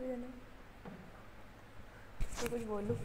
सारे जने तो कुछ बोलूँ।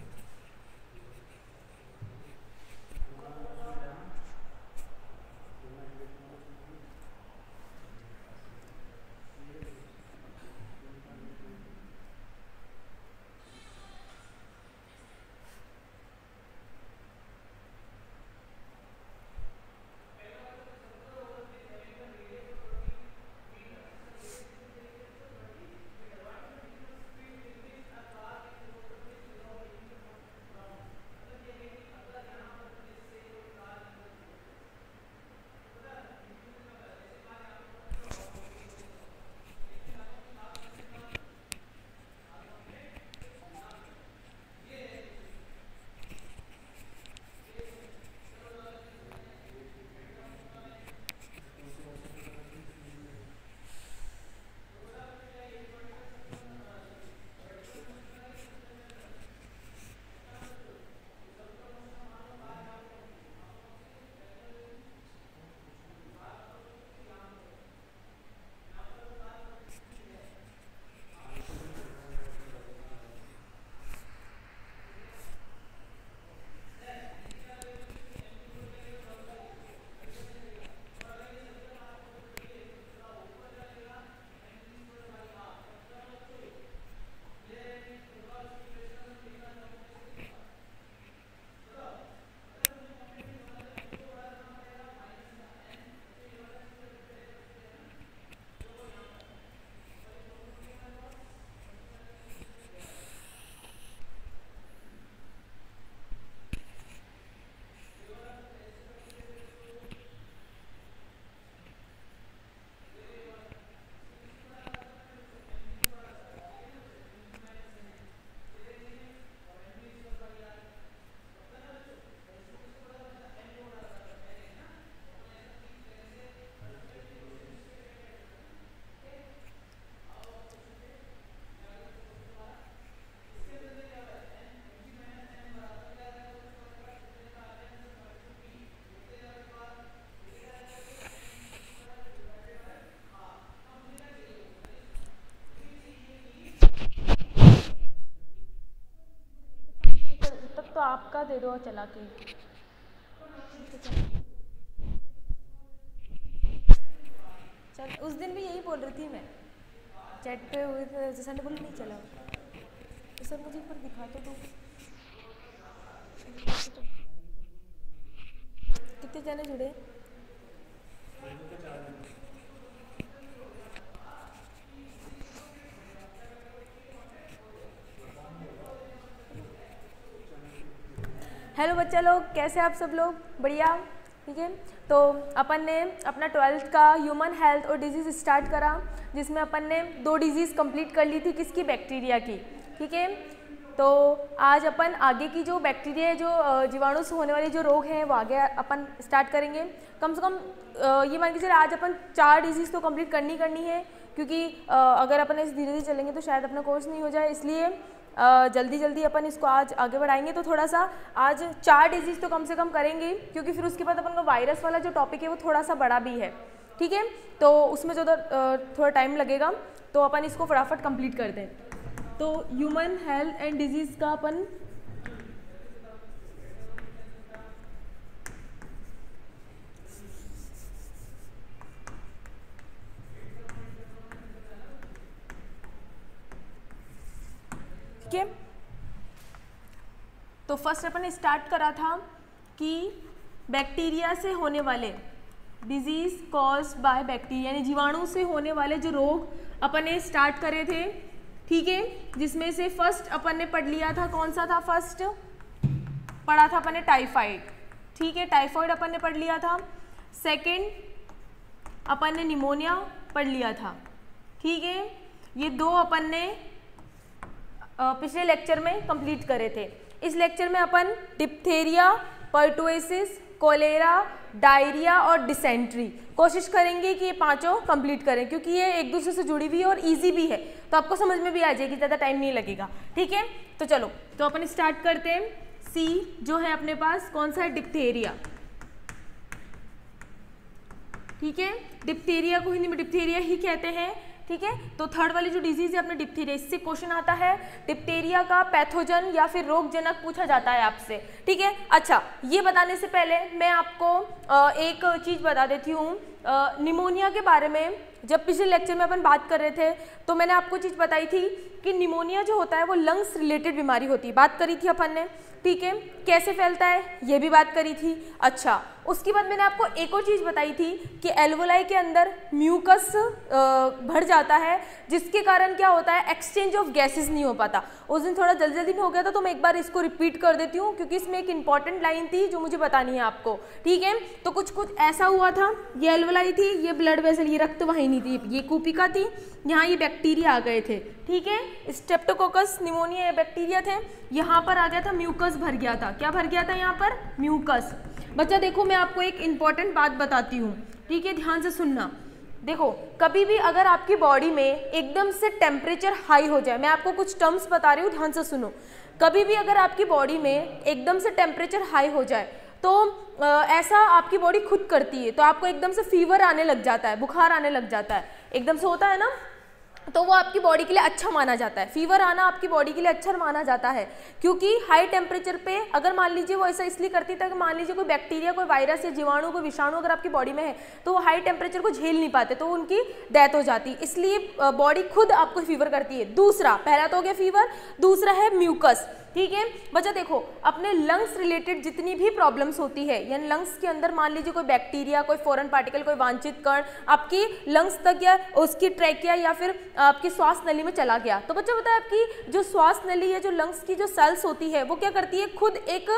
तो आपका दे दो चला के। चल उस दिन भी यही बोल रही थी मैं, चैट पे हुए थे जैसा ने बोला नहीं चला तो सर मुझे पर दिखा तो दो कितने जने जुड़े। हेलो बच्चा लोग, कैसे आप सब लोग? बढ़िया, ठीक है। तो अपन ने अपना 12th का ह्यूमन हेल्थ और डिजीज़ स्टार्ट करा, जिसमें अपन ने 2 डिजीज़ कंप्लीट कर ली थी। किसकी? बैक्टीरिया की, ठीक है। तो आज अपन आगे की जो बैक्टीरिया जो जीवाणु से होने वाले जो रोग हैं वो आगे अपन स्टार्ट करेंगे। कम से कम ये मान के चलिए आज अपन 4 डिजीज़ तो कंप्लीट करनी है, क्योंकि अगर अपन ऐसे धीरे धीरे चलेंगे तो शायद अपना कोर्स नहीं हो जाए, इसलिए जल्दी अपन इसको आज आगे बढ़ाएंगे। तो थोड़ा सा आज 4 डिजीज़ तो कम से कम करेंगे, क्योंकि फिर उसके बाद अपन का वायरस वाला जो टॉपिक है वो थोड़ा सा बड़ा भी है, ठीक है। तो उसमें जो थोड़ा टाइम लगेगा, तो अपन इसको फटाफट कंप्लीट कर दें। तो ह्यूमन हेल्थ एंड डिजीज़ का अपन ठीक है। तो फर्स्ट अपन ने स्टार्ट करा था कि बैक्टीरिया से होने वाले डिजीज कॉज्ड बाय बैक्टीरिया, यानी जीवाणु से होने वाले जो रोग अपन ने स्टार्ट करे थे, ठीक है। जिसमें से फर्स्ट अपन ने पढ़ लिया था, कौन सा था? फर्स्ट पढ़ा था अपन ने टाइफाइड, ठीक है, टाइफाइड अपन ने पढ़ लिया था। सेकंड अपन ने निमोनिया पढ़ लिया था, ठीक है। ये 2 अपन ने पिछले लेक्चर में कंप्लीट करे थे। इस लेक्चर में अपन डिप्थेरिया, पर्टुएसिस, कोलेरा, डायरिया और डिसेंट्री कोशिश करेंगे कि ये 5 कंप्लीट करें, क्योंकि ये एक दूसरे से जुड़ी हुई है और इजी भी है, तो आपको समझ में भी आ जाएगी, ज़्यादा टाइम नहीं लगेगा, ठीक है। तो चलो, तो अपन स्टार्ट करते हैं। सी जो है अपने पास कौन सा है? डिप्थेरिया, ठीक है। डिप्थेरिया को हिंदी में डिप्थेरिया ही कहते हैं। ठीक है। तो थर्ड वाली जो डिजीज है अपने डिप्थीरिया, इससे क्वेश्चन आता है डिप्थीरिया का पैथोजन या फिर रोगजनक पूछा जाता है आपसे, ठीक है। अच्छा, ये बताने से पहले मैं आपको एक चीज बता देती हूँ निमोनिया के बारे में। जब पिछले लेक्चर में अपन बात कर रहे थे तो मैंने आपको चीज़ बताई थी कि निमोनिया जो होता है वो लंग्स रिलेटेड बीमारी होती है, बात करी थी अपन ने, ठीक है। कैसे फैलता है ये भी बात करी थी। अच्छा, उसके बाद मैंने आपको एक और चीज़ बताई थी कि एल्वोलाई के अंदर म्यूकस भर जाता है, जिसके कारण क्या होता है, एक्सचेंज ऑफ गैसेस नहीं हो पाता। उस दिन थोड़ा जल्दी जल्दी में हो गया था तो मैं एक बार इसको रिपीट कर देती हूँ क्योंकि इसमें एक इंपॉर्टेंट लाइन थी जो मुझे बतानी है आपको, ठीक है। तो कुछ ऐसा हुआ था, ये एल्वोलाई थी, ये ब्लड वेसल, ये रक्तवाहिनी थी, ये कूपिका थी, यहाँ ये बैक्टीरिया आ गए थे, ठीक है। स्ट्रेप्टोकोकस निमोनिया बैक्टीरिया थे, यहाँ पर आ गया था म्यूकस भर गया था। क्या भर गया था यहाँ पर? म्यूकस। बच्चा देखो मैं आपको एक इंपॉर्टेंट बात बताती हूँ, ठीक है, ध्यान से सुनना। देखो कभी भी अगर आपकी बॉडी में एकदम से टेम्परेचर हाई हो जाए, मैं आपको कुछ टर्म्स बता रही हूँ, ध्यान से सुनो। कभी भी अगर आपकी बॉडी में एकदम से टेम्परेचर हाई हो जाए तो ऐसा आपकी बॉडी खुद करती है, तो आपको एकदम से फीवर आने लग जाता है, बुखार आने लग जाता है, एकदम से होता है ना, तो वो आपकी बॉडी के लिए अच्छा माना जाता है। फीवर आना आपकी बॉडी के लिए अच्छा माना जाता है क्योंकि हाई टेम्परेचर पे अगर मान लीजिए वो ऐसा इसलिए करती था कि मान लीजिए कोई बैक्टीरिया, कोई वायरस या जीवाणु, कोई विषाणु अगर आपकी बॉडी में है तो वो हाई टेम्परेचर को झेल नहीं पाते, तो उनकी डेथ हो जाती, इसलिए बॉडी खुद आपको फीवर करती है। दूसरा, पहला तो हो गया फीवर, दूसरा है म्यूकस, ठीक है। बच्चा देखो अपने लंग्स रिलेटेड जितनी भी प्रॉब्लम्स होती है, यानी लंग्स के अंदर मान लीजिए कोई बैक्टीरिया, कोई फॉरेन पार्टिकल, कोई वांछित कण आपकी लंग्स तक या उसकी ट्रैकिया या फिर आपकी श्वास नली में चला गया, तो बच्चा बताया आपकी जो श्वास नली है, जो लंग्स की जो सेल्स होती है वो क्या करती है, खुद एक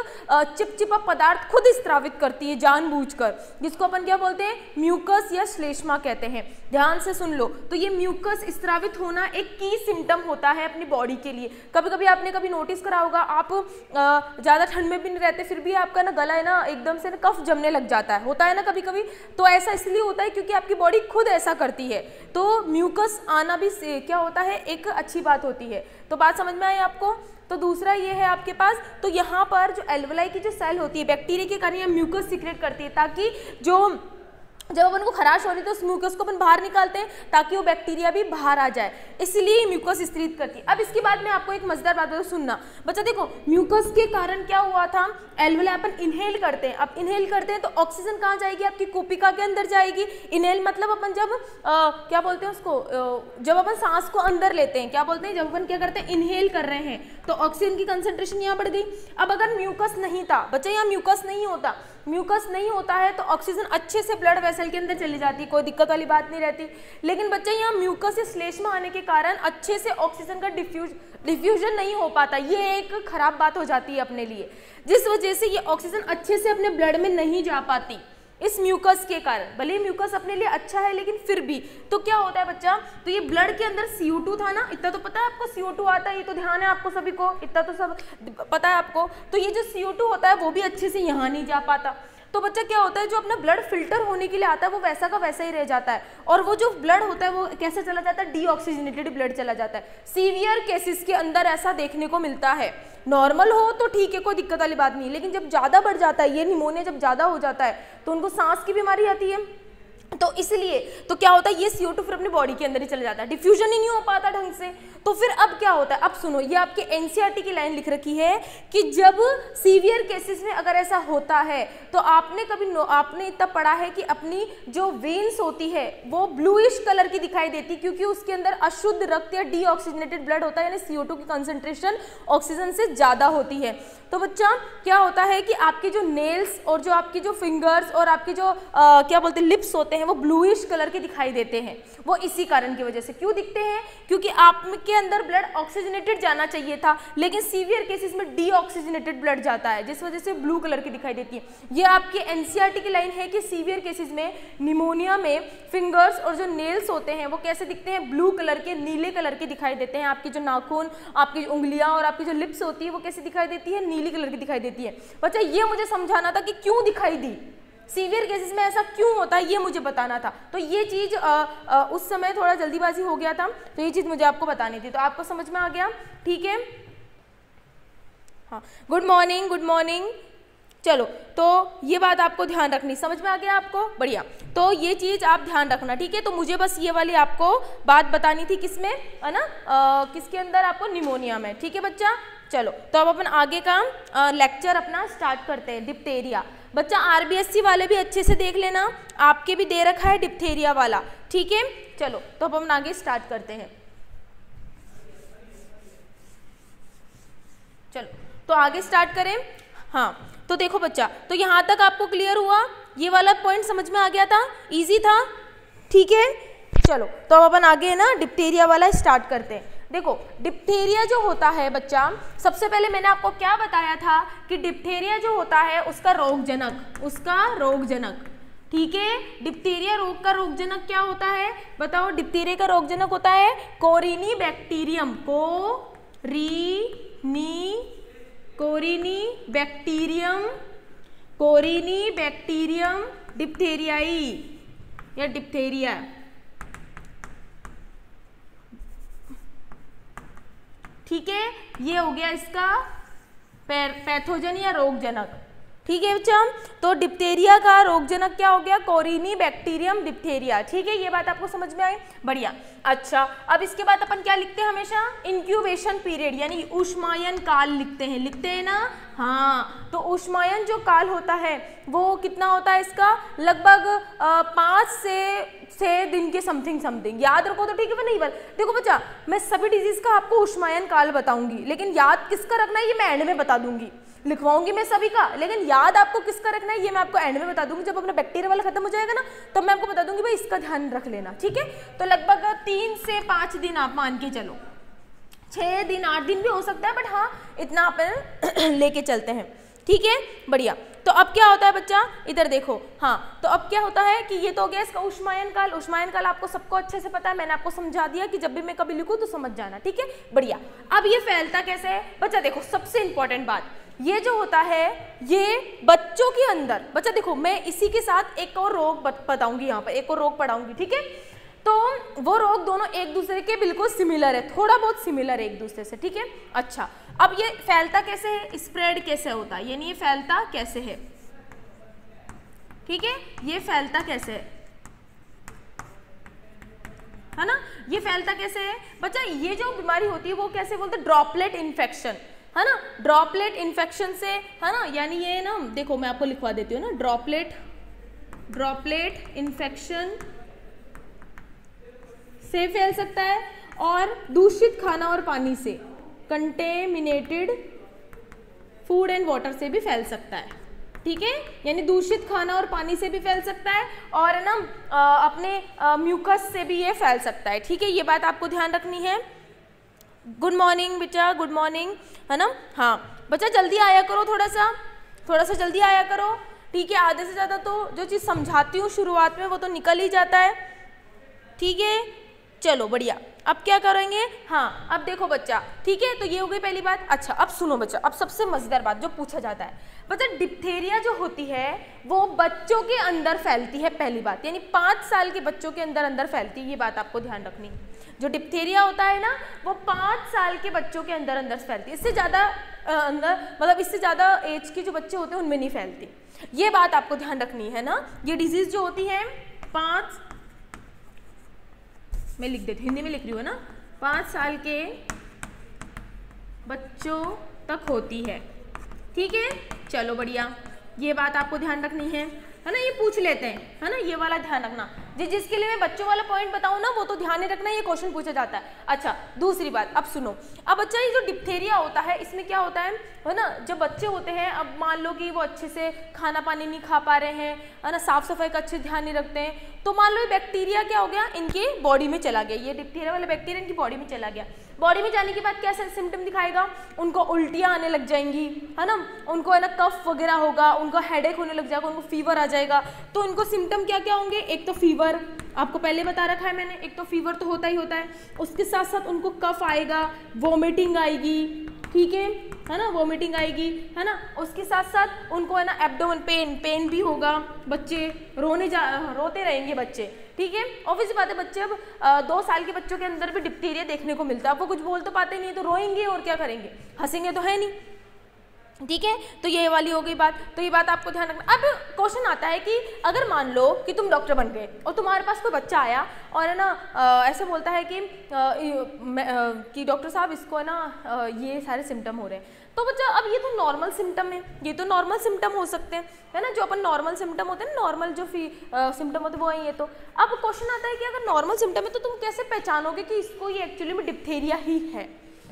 चिपचिपा पदार्थ खुद स्त्रावित करती है जानबूझकर, जिसको अपन क्या बोलते हैं, म्यूकस या श्लेष्मा कहते हैं। ध्यान से सुन लो, तो ये म्यूकस स्त्रावित होना एक की सिम्टम होता है अपनी बॉडी के लिए। कभी कभी आपने कभी नोटिस करा होगा, आप ज़्यादा ठंड में भी नहीं रहते फिर भी आपका ना गला है ना एकदम से ना कफ जमने लग जाता है, होता है ना कभी कभी, तो ऐसा इसलिए होता है क्योंकि आपकी बॉडी खुद ऐसा करती है। तो म्यूकस आना भी क्या होता है, एक अच्छी बात होती है। तो बात समझ में आई आपको? तो दूसरा ये है आपके पास, तो यहाँ पर जो एल्वोलाई की जो सेल होती है बैक्टीरिया के कारण ये म्यूकस सीक्रेट करती है, ताकि जो जब अपन को खराश हो रही है तो उस म्यूकस को अपन बाहर निकालते हैं ताकि वो बैक्टीरिया भी बाहर आ जाए, इसलिए म्यूकस स्त्रीत करती है। अब इसके बाद में आपको एक मजेदार बात बताऊं, सुनना बच्चा। देखो म्यूकस के कारण क्या हुआ था, एल्वोलाई अपन इनहेल करते हैं, अब इनहेल करते हैं तो ऑक्सीजन कहाँ जाएगी, आपकी कूपिका के अंदर जाएगी। इनहेल मतलब अपन जब क्या बोलते हैं उसको, जब अपन सांस को अंदर लेते हैं क्या बोलते हैं, जब अपन क्या करते हैं, इनहेल कर रहे हैं, तो ऑक्सीजन की कंसेंट्रेशन यहाँ बढ़ गई। अब अगर म्यूकस नहीं था बच्चा, यहाँ म्यूकस नहीं होता, म्यूकस नहीं होता है तो ऑक्सीजन अच्छे से ब्लड वेसल के अंदर चली जाती, कोई दिक्कत वाली बात नहीं रहती। लेकिन बच्चा यहाँ म्यूकस या श्लेष्मा आने के कारण अच्छे से ऑक्सीजन का डिफ्यूजन नहीं हो पाता, ये एक खराब बात हो जाती है अपने लिए, जिस वजह से ये ऑक्सीजन अच्छे से अपने ब्लड में नहीं जा पाती इस म्यूकस के कारण। भले ही म्यूकस अपने लिए अच्छा है लेकिन फिर भी तो क्या होता है बच्चा, तो ये ब्लड के अंदर CO2 था ना, इतना तो पता है आपको CO2 आता है, ये तो ध्यान है आपको सभी को, इतना तो सब पता है आपको। तो ये जो CO2 होता है वो भी अच्छे से यहाँ नहीं जा पाता, तो बच्चा क्या होता है, जो अपना ब्लड फिल्टर होने के लिए आता है वो वैसा का वैसा ही रह जाता है, और वो जो ब्लड होता है वो कैसे चला जाता है, डीऑक्सीजनेटेड ब्लड चला जाता है। सीवियर केसेस के अंदर ऐसा देखने को मिलता है। नॉर्मल हो तो ठीक है, कोई दिक्कत वाली बात नहीं, लेकिन जब ज़्यादा बढ़ जाता है, ये निमोनिया जब ज़्यादा हो जाता है तो उनको सांस की बीमारी आती है, तो इसलिए तो क्या होता है, ये CO2 फिर अपनी बॉडी के अंदर ही चला जाता है, डिफ्यूजन ही नहीं हो पाता ढंग से। तो फिर अब क्या होता है, अब सुनो, ये आपके NCERT की लाइन लिख रखी है कि जब सीवियर केसेस में अगर ऐसा होता है तो आपने इतना पढ़ा है कि अपनी जो वेन्स होती है वो ब्लूइश कलर की दिखाई देती, क्योंकि उसके अंदर अशुद्ध रक्त या डीऑक्सीजनेटेड ब्लड होता है, यानी CO2 की कंसंट्रेशन ऑक्सीजन से ज़्यादा होती है। तो बच्चा क्या होता है कि आपके जो नेल्स और जो आपकी जो फिंगर्स और आपके जो क्या बोलते हैं लिप्स होते हैं वो ब्लूइश कलर के दिखाई देते हैं, वो इसी कारण की वजह से। क्यों दिखते हैं, क्योंकि आपके अंदर ब्लड ऑक्सीजनेटेड जाना चाहिए था, लेकिन सीवियर केसेस में डीऑक्सीजनेटेड ब्लड जाता है, जिस वजह से ब्लू कलर की दिखाई देती है। ये आपकी NCERT की लाइन है कि सीवियर केसेस में निमोनिया में फिंगर्स और जो नेल्स होते हैं वो कैसे दिखते हैं, ब्लू कलर के, नीले कलर के दिखाई देते हैं। आपकी जो नाखून, आपकी उंगलियां और आपकी जो लिप्स होती है वो कैसे दिखाई देती है, नीली कलर की दिखाई देती है। बच्चा ये मुझे समझाना था कि क्यों दिखाई दी, सीवियर केसेस में ऐसा क्यों होता है, ये मुझे बताना था। तो ये चीज़ उस समय थोड़ा जल्दीबाजी हो गया था, तो ये चीज़ मुझे आपको बतानी थी। तो आपको समझ में आ गया, ठीक है। हाँ, गुड मॉर्निंग, गुड मॉर्निंग। चलो, तो ये बात आपको ध्यान रखनी, समझ में आ गया आपको? बढ़िया। तो ये चीज़ आप ध्यान रखना, ठीक है। तो मुझे बस ये वाली आपको बात बतानी थी, किसमें, है ना, किसके अंदर, आपको निमोनिया में, ठीक है बच्चा। चलो, तो अब अपन आगे का लेक्चर अपना स्टार्ट करते हैं। डिप्थेरिया, बच्चा RBSC वाले भी अच्छे से देख लेना, आपके भी दे रखा है डिप्थेरिया वाला, ठीक है। चलो, तो अब अपन आगे स्टार्ट करते हैं। चलो, तो आगे स्टार्ट करें। हाँ, तो देखो बच्चा, तो यहाँ तक आपको क्लियर हुआ, ये वाला पॉइंट समझ में आ गया था, इजी था, ठीक है। चलो, तो अब अपन आगे ना डिप्थेरिया वाला स्टार्ट करते हैं। देखो, डिप्थेरिया जो होता है बच्चा, सबसे पहले मैंने आपको क्या बताया था कि डिप्थेरिया जो होता है उसका रोगजनक, ठीक है। डिप्थेरिया रोग का रोगजनक क्या होता है, बताओ? डिप्थेरिया का रोगजनक होता है कोरिनीबैक्टीरियम, कोरिनीबैक्टीरियम डिप्थेरियाई या डिप्थेरिया, ठीक है। ये हो गया इसका पैथोजन या रोगजनक, ठीक है बच्चा। तो डिप्थेरिया का रोगजनक क्या हो गया, कोरिनीबैक्टीरियम डिप्थेरिया, ठीक है। ये बात आपको समझ में आई, बढ़िया। अच्छा, अब इसके बाद अपन क्या लिखते हैं हमेशा, इंक्यूबेशन पीरियड यानी ऊष्मायन काल लिखते हैं ना। हाँ, तो ऊष्मायन जो काल होता है वो कितना होता है इसका, लगभग 5 से 6 दिन के समथिंग, याद रखो तो ठीक है। नहीं, देखो बच्चा, मैं सभी डिजीज का आपको ऊष्मायन काल बताऊंगी, लेकिन याद किसका रखना है ये मैं एंड में बता दूंगी। लिखवाऊंगी मैं सभी का, लेकिन याद आपको किसका रखना है ये मैं आपको एंड में बता दूंगी। जब अपना बैक्टीरिया वाला खत्म हो जाएगा ना, तब मैं आपको बता दूंगी भाई इसका ध्यान रख लेना, ठीक है। तो लगभग 3 से 5 दिन आप मान के चलो, 6 दिन 8 दिन भी हो सकता है, बट हाँ इतना अपन लेके चलते हैं, ठीक है, बढ़िया। तो अब क्या होता है बच्चा, इधर देखो। हाँ, तो अब क्या होता है कि ये तो हो गया इसका ऊष्मायन काल आपको सबको अच्छे से पता है, मैंने आपको समझा दिया कि जब भी मैं कभी लिखूं तो समझ जाना, ठीक है, बढ़िया। अब ये फैलता कैसे है बच्चा, देखो सबसे इंपॉर्टेंट बात, ये जो होता है ये बच्चों के अंदर, बच्चा देखो मैं इसी के साथ एक और रोग बताऊंगी, यहाँ पर एक और रोग पढ़ाऊंगी, ठीक है। तो वो रोग दोनों एक दूसरे के बिल्कुल सिमिलर है, थोड़ा बहुत सिमिलर है एक दूसरे से, ठीक है। अच्छा, अब ये फैलता कैसे है, स्प्रेड कैसे होता है, यानी ये फैलता कैसे है, ठीक है, ये फैलता कैसे है ना, ये फैलता कैसे है बच्चा, ये जो बीमारी होती है वो कैसे बोलते हैं, ड्रॉपलेट इन्फेक्शन, है ना, ड्रॉपलेट इन्फेक्शन से, है ना, यानी ये ना देखो मैं आपको लिखवा देती हूँ ना, ड्रॉपलेट इन्फेक्शन से फैल सकता है, और दूषित खाना और पानी से, कंटेमिनेटेड फूड एंड वाटर से भी फैल सकता है, ठीक है, यानी दूषित खाना और पानी से भी फैल सकता है, और ना अपने म्यूकस से भी ये फैल सकता है, ठीक है। ये बात आपको ध्यान रखनी है। गुड मॉर्निंग बेटा, गुड मॉर्निंग, है ना। हाँ बच्चा जल्दी आया करो, थोड़ा सा जल्दी आया करो, ठीक है। आधे से ज़्यादा तो जो चीज़ समझाती हूँ शुरुआत में वो तो निकल ही जाता है, ठीक है। चलो बढ़िया, अब क्या करेंगे, हाँ अब देखो बच्चा, ठीक है, तो ये हो गई पहली बात। अच्छा अब सुनो बच्चा, अब सबसे मजेदार बात जो पूछा जाता है बच्चा, डिप्थेरिया जो होती है वो बच्चों के अंदर फैलती है, पहली बात, यानी 5 साल के बच्चों के अंदर फैलती है, ये बात आपको ध्यान रखनी है। जो डिप्थेरिया होता है ना वो 5 साल के बच्चों के अंदर फैलती है, इससे ज़्यादा अंदर मतलब इससे ज़्यादा एज के जो बच्चे होते हैं उनमें नहीं फैलती, ये बात आपको ध्यान रखनी है ना। ये डिजीज़ जो होती है 5, मैं लिख देती, हिंदी में लिख रही हूँ ना, 5 साल के बच्चों तक होती है, ठीक है। चलो बढ़िया, ये बात आपको ध्यान रखनी है ना, ये पूछ लेते हैं, है ना, ये वाला ध्यान रखना। जिसके लिए मैं बच्चों वाला पॉइंट बताऊँ ना वो तो ध्यान नहीं रखना, ये क्वेश्चन पूछा जाता है। अच्छा दूसरी बात, अब सुनो, अब बच्चा ये जो डिप्थेरिया होता है इसमें क्या होता है ना, जब बच्चे होते हैं, अब मान लो कि वो अच्छे से खाना पानी नहीं खा पा रहे हैं, है ना, साफ सफाई का अच्छे ध्यान नहीं रखते हैं, तो मान लो ये बैक्टीरिया क्या हो गया, इनके बॉडी में चला गया, ये डिप्थेरिया वाला बैक्टीरिया इनकी बॉडी में चला गया। बॉडी में जाने के बाद क्या सिम्टम दिखाएगा, उनको उल्टियाँ आने लग जाएंगी, है ना, उनको है ना कफ वगैरह होगा, उनको हेडेक होने लग जाएगा, उनको फीवर आ जाएगा। तो इनको सिम्टम क्या क्या होंगे, एक तो फीवर, आपको पहले बता रखा है मैंने, एक तो फीवर तो होता ही होता है, उसके साथ साथ उनको कफ आएगा, वोमिटिंग आएगी, ठीक है ना, वोमिटिंग आएगी, है ना, उसके साथ साथ उनको है ना एब्डोमेन पेन भी होगा, बच्चे रोते रहेंगे बच्चे, ठीक है। ऑब्वियस बात है, बच्चे अब 2 साल के बच्चों के अंदर भी डिप्थेरिया देखने को मिलता है, अब वो कुछ बोल तो पाते नहीं, तो रोएंगे और क्या करेंगे, हंसेंगे तो है नहीं, ठीक है, तो ये वाली हो गई बात। तो ये बात आपको ध्यान रखना। अब क्वेश्चन आता है कि अगर मान लो कि तुम डॉक्टर बन गए और तुम्हारे पास कोई बच्चा आया और है ना ऐसे बोलता है कि डॉक्टर साहब इसको है ना ये सारे सिम्टम हो रहे हैं। तो बच्चा अब ये तो नॉर्मल सिम्टम है, ये तो नॉर्मल सिम्टम हो सकते हैं, है ना, जो अपन नॉर्मल सिम्टम होते हैं, नॉर्मल जो सिम्टम होते हैं वो है ये। तो अब क्वेश्चन आता है कि अगर नॉर्मल सिम्टम है तो तुम कैसे पहचानोगे कि इसको ये एक्चुअली में डिप्थेरिया ही है।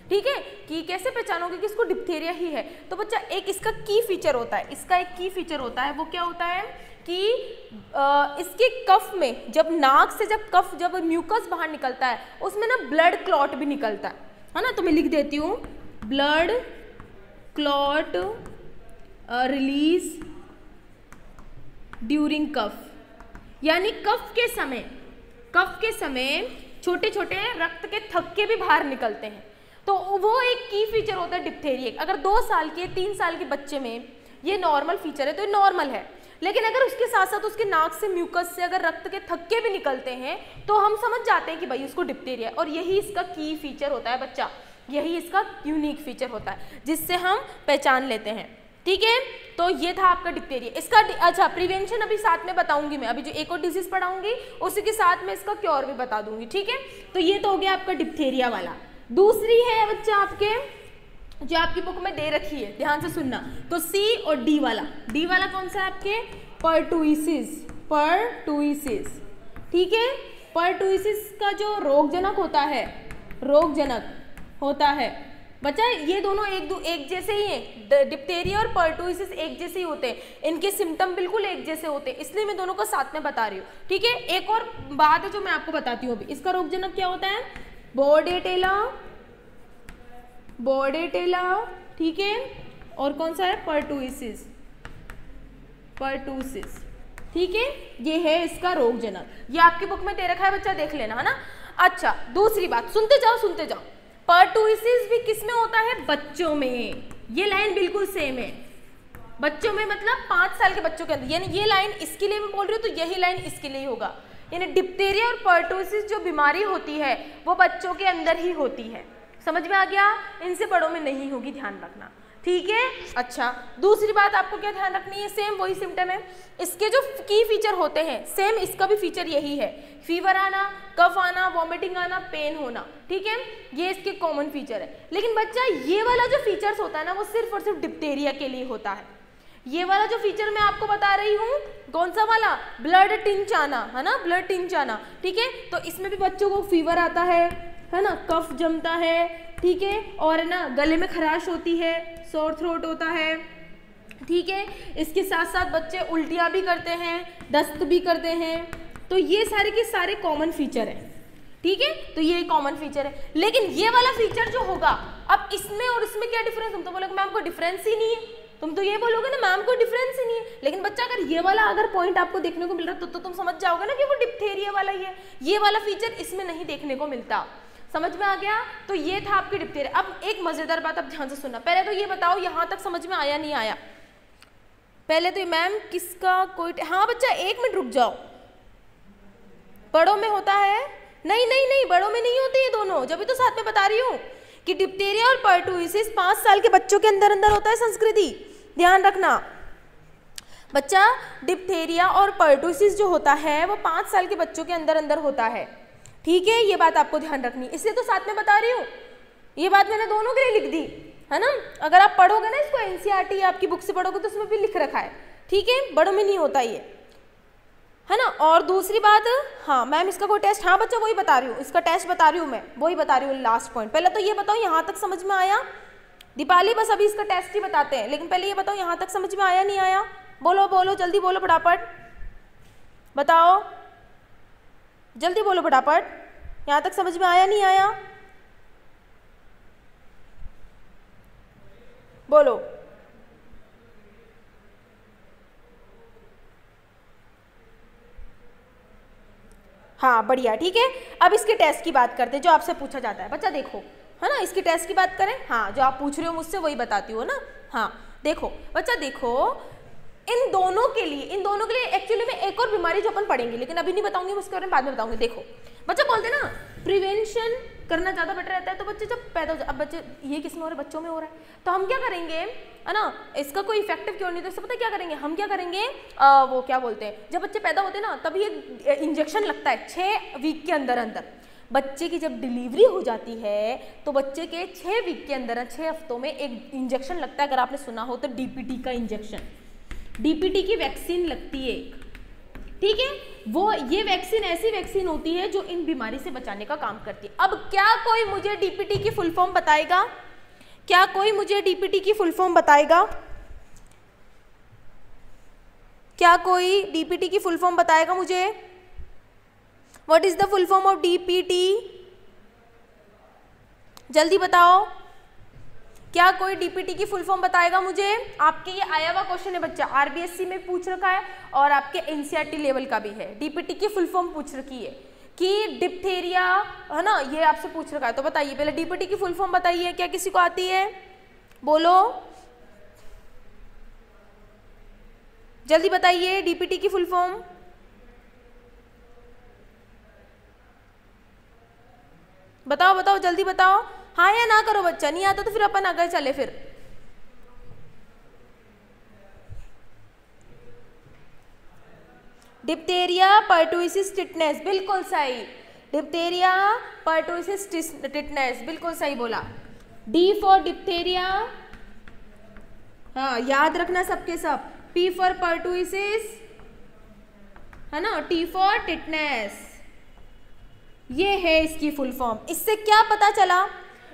ठीक है, कि कैसे पहचानोगे कि इसको डिप्थेरिया ही है। तो बच्चा एक इसका की फीचर होता है, इसका एक की फीचर होता है, वो क्या होता है कि इसके कफ में जब नाक से जब म्यूकस बाहर निकलता है उसमें ना ब्लड क्लॉट भी निकलता है ना। तो मैं लिख देती हूँ ब्लड क्लॉट रिलीज ड्यूरिंग कफ, यानी कफ के समय छोटे छोटे रक्त के थक्के भी बाहर निकलते हैं। तो वो एक की फीचर होता है डिप्थेरिया। अगर 2 साल के 3 साल के बच्चे में ये नॉर्मल फीचर है तो ये नॉर्मल है, लेकिन अगर उसके साथ साथ उसके नाक से म्यूकस से अगर रक्त के थक्के भी निकलते हैं तो हम समझ जाते हैं कि भाई उसको डिप्थेरिया है। और यही इसका की फीचर होता है बच्चा, यही इसका यूनिक फीचर होता है जिससे हम पहचान लेते हैं। ठीक है, तो ये था आपका डिप्थेरिया। इसका अच्छा प्रिवेंशन अभी साथ में बताऊंगी मैं, अभी जो एक और डिजीज पढ़ाऊंगी उसी के साथ में इसका क्योर भी बता दूंगी। ठीक है, तो ये तो हो गया आपका डिप्थेरिया वाला। दूसरी है बच्चा आपके जो आपकी बुक में दे रखी है, ध्यान से सुनना। तो सी और डी वाला कौन सा है आपके? पर्टुइसिस। ठीक है, पर्टुइसिस का जो रोगजनक होता है बच्चा, ये दोनों एक जैसे ही हैं। डिप्थेरिया और पर्टुइसिस एक जैसे ही होते हैं, इनके सिम्टम बिल्कुल एक जैसे होते हैं, इसलिए मैं दोनों को साथ में बता रही हूँ। ठीक है, एक और बात है जो मैं आपको बताती हूँ अभी। इसका रोगजनक क्या होता है? बोर्डेटेला, ठीक है, और कौन सा है? पर्टुइसिस। ठीक है, ये है इसका रोगजनक। ये आपकी बुक में दे रखा है बच्चा, देख लेना, है ना। अच्छा, दूसरी बात, सुनते जाओ। पर्टुइसिस भी किस में होता है? बच्चों में। ये लाइन बिल्कुल सेम है, बच्चों में मतलब 5 साल के बच्चों के अंदर, यानी ये लाइन इसके लिए मैं बोल रही हूँ तो यही लाइन इसके लिए होगा। यानी डिप्थेरिया और पर्टुइसिस जो बीमारी होती है वो बच्चों के अंदर ही होती है। समझ में आ गया? इनसे बड़ों में नहीं होगी, ध्यान रखना। ठीक है, अच्छा, दूसरी बात आपको क्या ध्यान रखनी है? सेम वही सिम्टम है। इसके जो की फीचर होते हैं सेम इसका भी फीचर यही है, फीवर आना, कफ आना, वॉमिटिंग आना, पेन होना। ठीक है, ये इसके कॉमन फीचर है। लेकिन बच्चा ये वाला जो फीचर्स होता है ना वो सिर्फ और सिर्फ डिप्थेरिया के लिए होता है। ये वाला जो फीचर मैं आपको बता रही हूँ, कौन सा वाला? ब्लड टिंच आना, है ना, ब्लड टिंच आना। ठीक है, तो इसमें भी बच्चों को फीवर आता है ना, कफ जमता है, ठीक है, और है ना गले में खराश होती है, सोर थ्रोट होता है। ठीक है, इसके साथ साथ बच्चे उल्टियाँ भी करते हैं, दस्त भी करते हैं। तो ये सारे के सारे कॉमन फीचर है। ठीक है, तो ये कॉमन फीचर है। लेकिन ये वाला फीचर जो होगा, अब इसमें और इसमें क्या डिफरेंस? तुम तो बोलोगे मैम कोई डिफरेंस ही नहीं है, तुम तो ये बोलोगे ना मैम कोई डिफरेंस ही नहीं है। लेकिन बच्चा अगर ये वाला अगर पॉइंट आपको देखने को मिल रहा है तो तुम समझ जाओगे ना कि वो डिप्थेरिया वाला ही है। ये वाला फीचर इसमें नहीं देखने को मिलता। समझ में आ गया? तो ये था आपकी डिप्थेरिया। अब एक मजेदार बात आप ध्यान से सुनना। पहले तो ये बताओ यहाँ तक समझ में आया नहीं आया? पहले तो मैम किसका कोई, हाँ बच्चा 1 मिनट रुक जाओ। बड़ों में होता है? नहीं, बड़ों में नहीं होते ये दोनों, जब भी तो साथ में बता रही हूँ कि डिप्थेरिया और पर्टुइसिस 5 साल के बच्चों के अंदर होता है संस्कृति। ध्यान रखना बच्चा, डिप्थेरिया और पर्टुइसिस जो होता है वो 5 साल के बच्चों के अंदर होता है। ठीक है, ये बात आपको ध्यान रखनी, इसलिए तो साथ में बता रही हूँ। ये बात मैंने दोनों के लिए लिख दी, है ना। अगर आप पढ़ोगे ना इसको एनसीईआरटी आपकी बुक से पढ़ोगे तो उसमें भी लिख रखा है। ठीक है, बड़ों में नहीं होता ये, है ना। और दूसरी बात, हाँ मैम इसका कोई टेस्ट, हाँ बच्चा वही बता रही हूँ, इसका टेस्ट बता रही हूँ मैं, वही बता रही हूँ लास्ट पॉइंट। पहले तो ये बताओ यहाँ तक समझ में आया? दीपाली बस अभी इसका टेस्ट ही बताते हैं, लेकिन पहले ये बताओ यहाँ तक समझ में आया नहीं आया? बोलो जल्दी बोलो फटाफट, बताओ जल्दी बोलो फटाफट, यहाँ तक समझ में आया नहीं आया? बोलो। हाँ बढ़िया, ठीक है। अब इसके टेस्ट की बात करते हैं जो आपसे पूछा जाता है। बच्चा देखो, है ना, इसके टेस्ट की बात करें। हाँ, जो आप पूछ रहे हो मुझसे वही बताती हो ना। हाँ देखो बच्चा, देखो इन दोनों के लिए एक्चुअली में एक और बीमारी जो अपन पढ़ेंगे, लेकिन अभी नहीं बताऊंगी, उसके बारे में बाद में बताऊंगी। देखो बच्चा, बोलते ना प्रिवेंशन करना ज़्यादा बेटर रहता है। तो बच्चे जब पैदा हो अब बच्चे ये किस में हो रहा है, बच्चों में हो रहा है, तो हम क्या करेंगे, है ना, इसका कोई इफेक्टिव क्योर नहीं, तो इससे पता क्या करेंगे हम, क्या करेंगे वो क्या बोलते हैं, जब बच्चे पैदा होते हैं ना तभी एक इंजेक्शन लगता है 6 वीक के अंदर अंदर। बच्चे की जब डिलीवरी हो जाती है तो बच्चे के 6 वीक के अंदर 6 हफ्तों में एक इंजेक्शन लगता है, अगर आपने सुना हो तो डीपीटी का इंजेक्शन, डीपीटी की वैक्सीन लगती है एक, ठीक है। वो ये वैक्सीन ऐसी वैक्सीन होती है जो इन बीमारी से बचाने का काम करती है। अब क्या कोई मुझे डीपीटी की फुल फॉर्म बताएगा, क्या कोई मुझे डीपीटी की फुल फॉर्म बताएगा, क्या कोई डीपीटी की फुल फॉर्म बताएगा मुझे? What is the full form of DPT, जल्दी बताओ, क्या कोई डीपीटी की फुल फॉर्म बताएगा मुझे? आपके ये आया हुआ क्वेश्चन है बच्चा, आरबीएससी में पूछ रखा है और आपके एनसीईआरटी लेवल का भी है। डीपीटी की फुल फॉर्म पूछ रखी है कि डिप्थेरिया, है ना, ये आपसे पूछ रखा है। तो बताइए पहले डीपीटी की फुल फॉर्म बताइए, क्या किसी को आती है? बोलो जल्दी बताइए, डीपीटी की फुल फॉर्म बताओ, बताओ जल्दी बताओ, हाँ या ना करो बच्चा, नहीं आता तो फिर अपन आगे चले। फिर डिप्थेरिया पर्टुइसिस टिटनेस, बिल्कुल सही, डिप्थेरिया पर्टुइसिस टिटनेस, बिल्कुल सही बोला। डी फॉर डिप्थेरिया, हाँ याद रखना सबके सब, पी फॉर पर्टुइसिस, है ना, टी फॉर टिटनेस, ये है इसकी फुल फॉर्म। इससे क्या पता चला?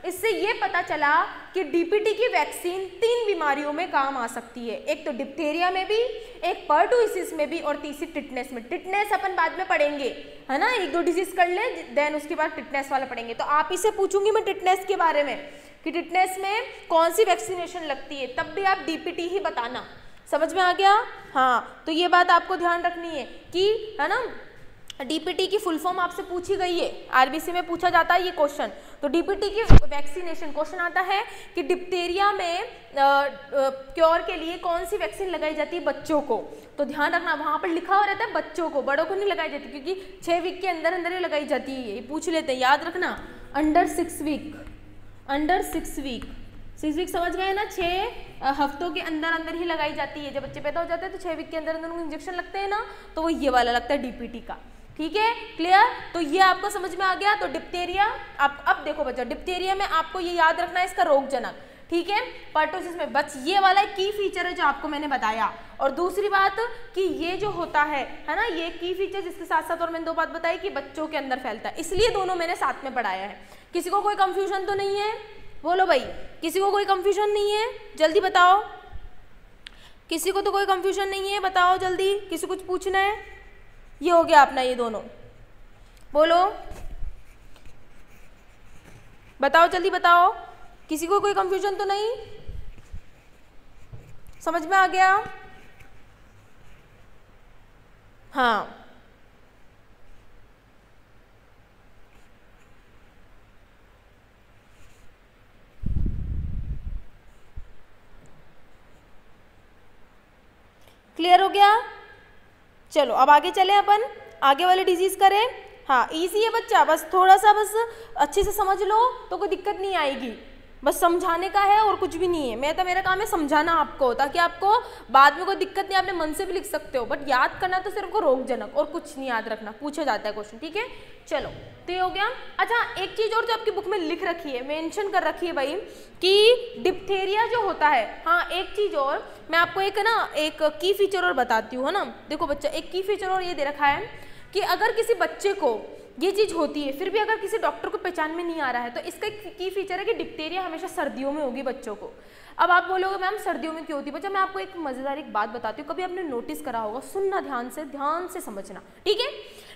इससे ये पता चला कि डीपीटी की वैक्सीन 3 बीमारियों में काम आ सकती है, एक तो डिप्थेरिया में भी, एक पर्टुइसिस में भी, और तीसरी टिटनेस में। टिटनेस अपन बाद में पढ़ेंगे, है ना, 1-2 डिजीज कर ले, देन उसके बाद टिटनेस वाला पढ़ेंगे। तो आप इसे पूछूंगी मैं टिटनेस के बारे में कि टिटनेस में कौन सी वैक्सीनेशन लगती है, तब भी आप डीपीटी ही बताना। समझ में आ गया? हाँ, तो ये बात आपको ध्यान रखनी है कि, है ना, डीपीटी की फुल फॉर्म आपसे पूछी गई है, आरबीसी में पूछा जाता है ये क्वेश्चन। तो डीपीटी की वैक्सीनेशन क्वेश्चन आता है कि डिप्थेरिया में क्योर के लिए कौन सी वैक्सीन लगाई जाती है बच्चों को। तो ध्यान रखना, वहां पर लिखा हुआ रहता है बच्चों को, बड़ों को नहीं लगाई जाती, क्योंकि 6 वीक के अंदर अंदर ही लगाई जाती है, ये पूछ लेते हैं, याद रखना। Under 6 week, under 6 week, 6 week समझ गए ना, 6 हफ्तों के अंदर अंदर ही लगाई जाती है। जब बच्चे पैदा हो जाते हैं तो 6 वीक के अंदर अंदर उनको इंजेक्शन लगते हैं ना, तो वो ये वाला लगता है डीपीटी का। ठीक है, क्लियर? तो ये आपको समझ में आ गया। तो डिप्थेरिया, आप अब देखो बच्चों, डिप्थेरिया में आपको ये याद रखना है इसका रोगजनक, ठीक है। पर्टुसिस में बस ये वाला की फीचर है जो आपको मैंने बताया। और दूसरी बात कि ये जो होता है ना, ये की फीचर जिसके साथ साथ और मैंने 2 बात बताई कि बच्चों के अंदर फैलता है, इसलिए दोनों मैंने साथ में पढ़ाया है। किसी को कोई कंफ्यूजन तो नहीं है? बोलो भाई, किसी को कोई कंफ्यूजन नहीं है? जल्दी बताओ, किसी को तो कोई कंफ्यूजन नहीं है? बताओ जल्दी, किसी कुछ पूछना है? ये हो गया अपना ये दोनों, बोलो बताओ, जल्दी बताओ, किसी को कोई कंफ्यूजन तो नहीं? समझ में आ गया? हाँ, क्लियर हो गया? चलो अब आगे चलें, अपन आगे वाले डिजीज करें। हाँ, इजी है बच्चा, बस थोड़ा सा बस अच्छे से समझ लो तो कोई दिक्कत नहीं आएगी, बस समझाने का है और कुछ भी नहीं है। मेरा काम है समझाना आपको, ताकि आपको बाद में कोई दिक्कत नहीं, आपने मन से भी लिख सकते हो, बट याद करना तो सिर्फ को रोगजनक, और कुछ नहीं याद रखना, पूछा जाता है क्वेश्चन, ठीक है। चलो, तो ये हो गया। अच्छा, एक चीज और जो आपकी बुक में लिख रखी है, मेंशन कर रखी है भाई, कि डिप्थेरिया जो होता है, हाँ एक चीज और मैं आपको एक की फीचर और बताती हूँ, है ना। देखो बच्चा, एक की फीचर और ये दे रखा है कि अगर किसी बच्चे को ये चीज़ होती है, फिर भी अगर किसी डॉक्टर को पहचान में नहीं आ रहा है, तो इसका एक की फीचर है कि डिप्थेरिया हमेशा सर्दियों में होगी बच्चों को। अब आप बोलोगे मैम सर्दियों में क्यों होती है? बच्चा, मैं आपको एक मज़ेदार एक बात बताती हूँ, कभी आपने नोटिस करा होगा, सुनना ध्यान से समझना, ठीक है।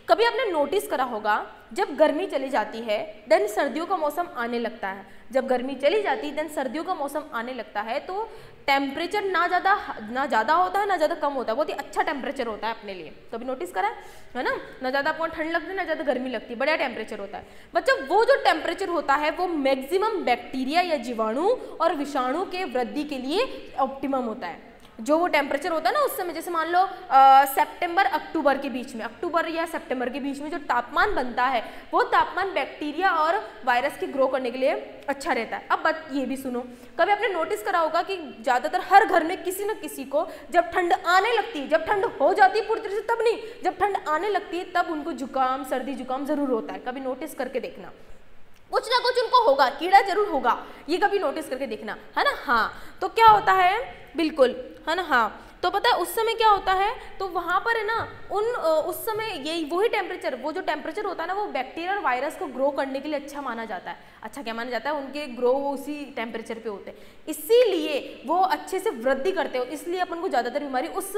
कभी आपने नोटिस करा होगा, जब गर्मी चली जाती है देन सर्दियों का मौसम आने लगता है, जब गर्मी चली जाती है देन सर्दियों का मौसम आने लगता है, तो टेम्परेचर ना ज़्यादा होता है ना ज़्यादा कम होता है, बहुत ही अच्छा टेम्परेचर होता है अपने लिए। कभी नोटिस करा है ना, ना ज़्यादा आपको ठंड लगती है ना ज़्यादा गर्मी लगती है, बढ़िया टेम्परेचर होता है। बच्चा, वो जो टेम्परेचर होता है वो मैक्सिमम बैक्टीरिया या जीवाणु और विषाणु के वृद्धि के लिए ऑप्टिमम होता है। जो वो टेम्परेचर होता है ना उस समय, जैसे मान लो सितंबर अक्टूबर के बीच में, अक्टूबर या सितंबर के बीच में जो तापमान बनता है वो तापमान बैक्टीरिया और वायरस की ग्रो करने के लिए अच्छा रहता है। अब ये भी सुनो, कभी आपने नोटिस करा होगा कि ज़्यादातर हर घर में किसी न किसी को जब ठंड आने लगती है, जब ठंड हो जाती है पूरी तरह से तब नहीं, जब ठंड आने लगती है तब उनको जुकाम, सर्दी जुकाम जरूर होता है। कभी नोटिस करके देखना, कुछ ना कुछ उनको होगा, कीड़ा जरूर होगा, ये कभी नोटिस करके देखना, है ना। हाँ, तो क्या होता है, बिल्कुल, है ना। हाँ, तो पता है उस समय क्या होता है, तो वहाँ पर है ना उस समय यही वही टेम्परेचर, वो जो टेम्परेचर होता है ना वो बैक्टीरिया और वायरस को ग्रो करने के लिए अच्छा माना जाता है। अच्छा क्या माना जाता है, उनके ग्रो वो उसी टेम्परेचर पे होते हैं, इसीलिए वो अच्छे से वृद्धि करते हो, इसलिए अपन को ज़्यादातर बीमारी उस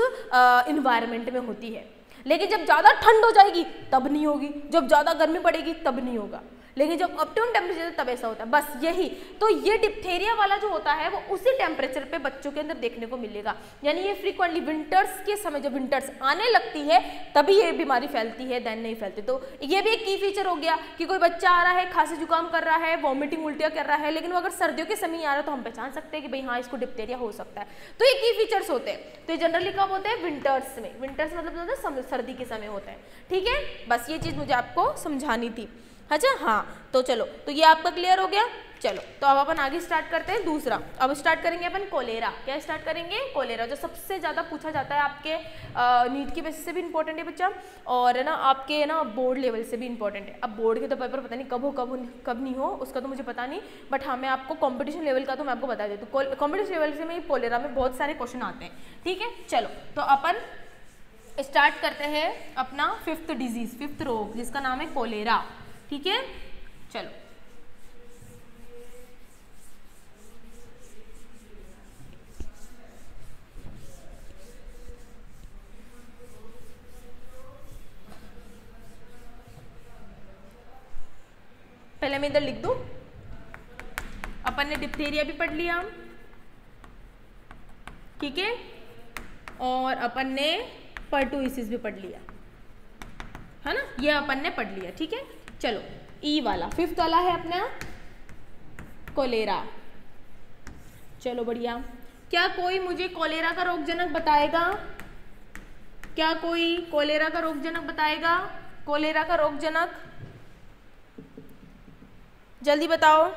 इन्वायरमेंट में होती है। लेकिन जब ज़्यादा ठंड हो जाएगी तब नहीं होगी, जब ज़्यादा गर्मी पड़ेगी तब नहीं होगा, लेकिन जब ऑप्टिमम टेम्परेचर तब ऐसा होता है। बस यही तो, ये डिप्थेरिया वाला जो होता है वो उसी टेम्परेचर पे बच्चों के अंदर देखने को मिलेगा। यानी ये फ्रीक्वेंटली विंटर्स के समय, जब विंटर्स आने लगती है तभी ये बीमारी फैलती है, देन नहीं फैलती। तो ये भी एक की फीचर हो गया कि कोई बच्चा आ रहा है, खांसी जुकाम कर रहा है, वॉमिटिंग उल्टियाँ कर रहा है, लेकिन वो अगर सर्दियों के समय आ रहा है तो हम पहचान सकते हैं कि भाई हाँ इसको डिप्थेरिया हो सकता है। तो ये की फीचर्स होते हैं। तो ये जनरली कब होते हैं, विंटर्स में। विंटर्स मतलब सर्दी के समय होता है, ठीक है। बस ये चीज़ मुझे आपको समझानी थी। अच्छा हाँ, तो चलो, तो ये आपका क्लियर हो गया। चलो तो अब अपन आगे स्टार्ट करते हैं दूसरा। अब स्टार्ट करेंगे अपन कोलेरा। क्या स्टार्ट करेंगे, कोलेरा, जो सबसे ज़्यादा पूछा जाता है आपके नीट की बेसिस से भी इंपॉर्टेंट है बच्चा, और है ना आपके ना बोर्ड लेवल से भी इंपॉर्टेंट है। अब बोर्ड के तो पेपर पता नहीं कब हो कब नहीं हो, उसका तो मुझे पता नहीं, बट हाँ मैं आपको कॉम्पिटिशन लेवल का तो मैं आपको बता देती हूँ। कॉम्पिटिशन लेवल से में कोलेरा में बहुत सारे क्वेश्चन आते हैं, ठीक है। चलो तो अपन स्टार्ट करते हैं अपना फिफ्थ डिजीज, फिफ्थ रोग, जिसका नाम है कोलेरा, ठीक है। चलो पहले मैं इधर लिख दूं, अपन ने डिप्थेरिया भी पढ़ लिया, ठीक है, और अपन ने पर्टुइसिस भी पढ़ लिया, है ना, ये अपन ने पढ़ लिया, ठीक है। चलो ई वाला फिफ्थ वाला है अपना कोलेरा। चलो बढ़िया, क्या कोई मुझे कोलेरा का रोगजनक बताएगा, क्या कोई कोलेरा का रोगजनक बताएगा, कोलेरा का रोगजनक जल्दी बताओ,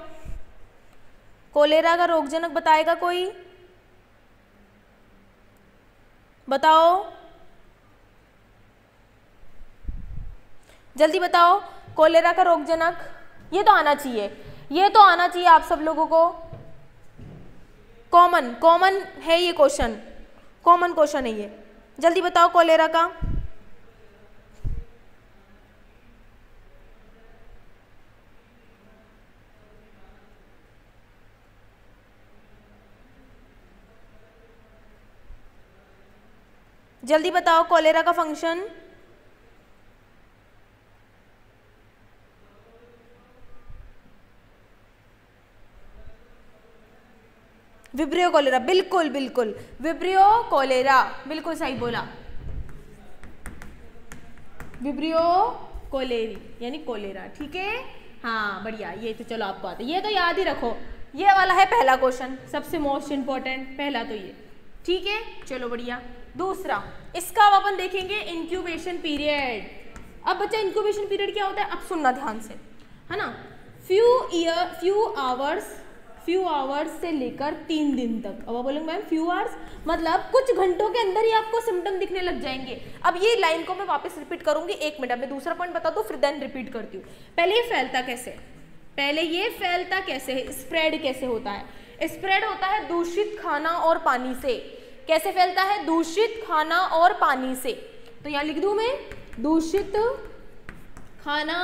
कोलेरा का रोगजनक बताएगा कोई, बताओ जल्दी बताओ, कोलेरा का रोगजनक, ये तो आना चाहिए, ये तो आना चाहिए आप सब लोगों को, कॉमन है ये क्वेश्चन, कॉमन क्वेश्चन है ये, जल्दी बताओ कोलेरा का। जल्दी बताओ कोलेरा का फंक्शन। विब्रियो कोलेरा, बिल्कुल बिल्कुल, विब्रियो कोलेरा, बिल्कुल सही बोला, विब्रियो कोलेरी यानी कोलेरा, ठीक है। हाँ बढ़िया, ये तो चलो आपको आता है, ये तो याद ही रखो, ये वाला है पहला क्वेश्चन, सबसे मोस्ट इंपॉर्टेंट पहला तो ये, ठीक है। चलो बढ़िया, दूसरा इसका अब अपन देखेंगे इंक्यूबेशन पीरियड। अब बच्चा इंक्यूबेशन पीरियड क्या होता है, अब सुनना ध्यान से, है ना। फ्यू आवर्स से लेकर 3 दिन तक। अब बोलेंगे मैम फ्यू आवर्स मतलब कुछ घंटों के अंदर ही आपको सिम्टम दिखने लग जाएंगे। अब ये लाइन को मैं वापस रिपीट करूंगी 1 मिनट में, दूसरा पॉइंट बता दो फिर देन रिपीट करती हूँ। पहले ये फैलता कैसे है, स्प्रेड कैसे होता है। स्प्रेड होता है दूषित खाना और पानी से। कैसे फैलता है, दूषित खाना और पानी से। तो यहाँ लिख दूं मैं, दूषित खाना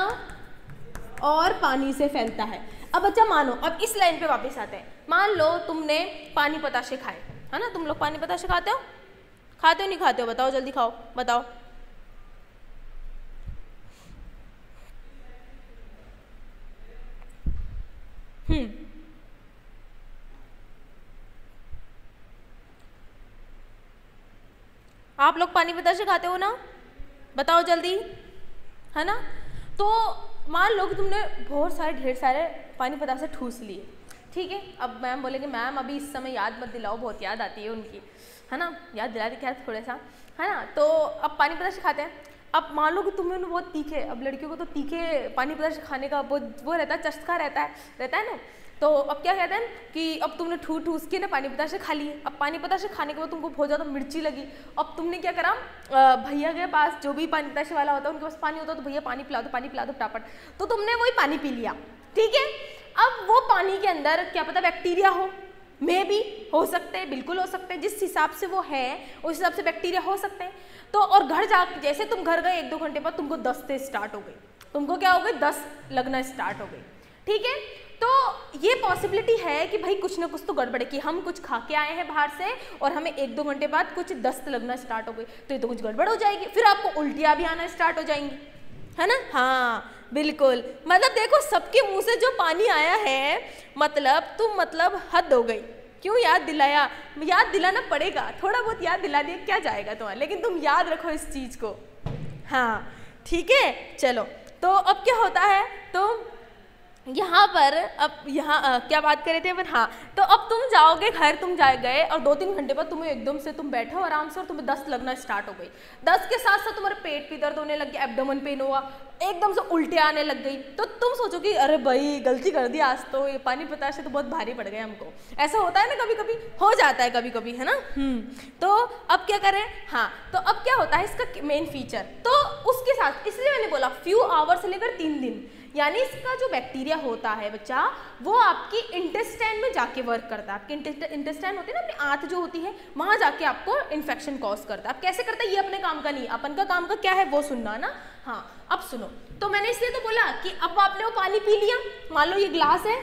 और पानी से फैलता है। अब बच्चा मानो, अब इस लाइन पे वापस आते हैं, मान लो तुमने पानी पताशे खाए, है ना, तुम लोग पानी पताशे खाते हो नहीं खाते हो, बताओ जल्दी, खाओ बताओ। आप लोग पानी पताशे खाते हो ना, बताओ जल्दी, है ना। तो मान लो कि तुमने बहुत सारे ढेर सारे पानी पताशे से ठूस लिए, ठीक है। अब मैम बोलेंगे मैम अभी इस समय याद मत दिलाओ, बहुत याद आती है उनकी, है ना, याद दिला दी खैर थोड़ा सा, है ना। तो अब पानी पताशे खाते हैं। अब मान लो कि तुम्हें बहुत तीखे, अब लड़कियों को तो तीखे पानी पताशे खाने का वो रहता है, चस्का रहता है ना। तो अब क्या कहते हैं कि अब तुमने ठूस के ना पानी पताशे खा लिए। अब पानी पताशे खाने के बाद तुमको बहुत ज़्यादा मिर्ची लगी। अब तुमने क्या करा, भैया के पास, जो भी पानी पताशे वाला होता है उनके पास पानी होता है, तो भैया पानी पिला दो फटाफट, तो तुमने वही पानी पी लिया, ठीक है। अब वो पानी के अंदर क्या पता बैक्टीरिया हो, मे भी हो सकते हैं, बिल्कुल हो सकते हैं, जिस हिसाब से वो है उस हिसाब से बैक्टीरिया हो सकते हैं। तो और घर जा, जैसे तुम घर गए 1-2 घंटे बाद तुमको दस्त स्टार्ट हो गई, तुमको क्या हो गई, दस्त लगना स्टार्ट हो गई, ठीक है। तो ये पॉसिबिलिटी है कि भाई कुछ ना कुछ तो गड़बड़ है, कि हम कुछ खा के आए हैं बाहर से और हमें 1-2 घंटे बाद कुछ दस्त लगना स्टार्ट हो गई, तो ये तो कुछ गड़बड़ हो जाएगी, फिर आपको उल्टियाँ भी आना स्टार्ट हो जाएंगी, है ना। हाँ बिल्कुल, मतलब देखो सबके मुंह से जो पानी आया है, मतलब हद हो गई। क्यों याद दिलाया, याद दिलाना पड़ेगा, थोड़ा बहुत याद दिला दिया क्या जाएगा तुम्हारा, लेकिन तुम याद रखो इस चीज़ को, हाँ ठीक है। चलो तो अब क्या होता है, तो यहाँ पर अब यहाँ क्या बात कर रहे थे अपन, हाँ तो अब तुम जाओगे घर, तुम गए और 2-3 घंटे बाद तुम्हें एकदम से तुम बैठो आराम से और तुम्हें दस्त लगना स्टार्ट हो गई। दस्त के साथ साथ तुम्हारे पेट भी दर्द होने लग गया, एब्डोमेन पेन हुआ, एकदम से उल्टे आने लग गई। तो तुम सोचो कि अरे भाई गलती कर दी आज तो, ये पानी पताशे तो बहुत भारी पड़ गए हमको। ऐसा होता है ना, कभी कभी हो जाता है, कभी कभी, है ना। तो अब क्या करें, हाँ तो अब क्या होता है इसका मेन फीचर, तो उसके साथ इसलिए मैंने बोला फ्यू आवर से लेकर 3 दिन, यानी इसका जो बैक्टीरिया होता है बच्चा, वो आपकी इंटेस्टाइन में जाके वर्क करता है। आपके इंटेस्टाइन होती है ना, अपनी आंत जो होती है, वहां जाके आपको इन्फेक्शन कॉज करता है। अब कैसे करता है ये अपने काम का नहीं, अपन का काम का क्या है वो सुनना ना। हाँ अब सुनो, तो मैंने इसलिए तो बोला कि अब आपने वो पानी पी लिया, मान लो ये ग्लास है,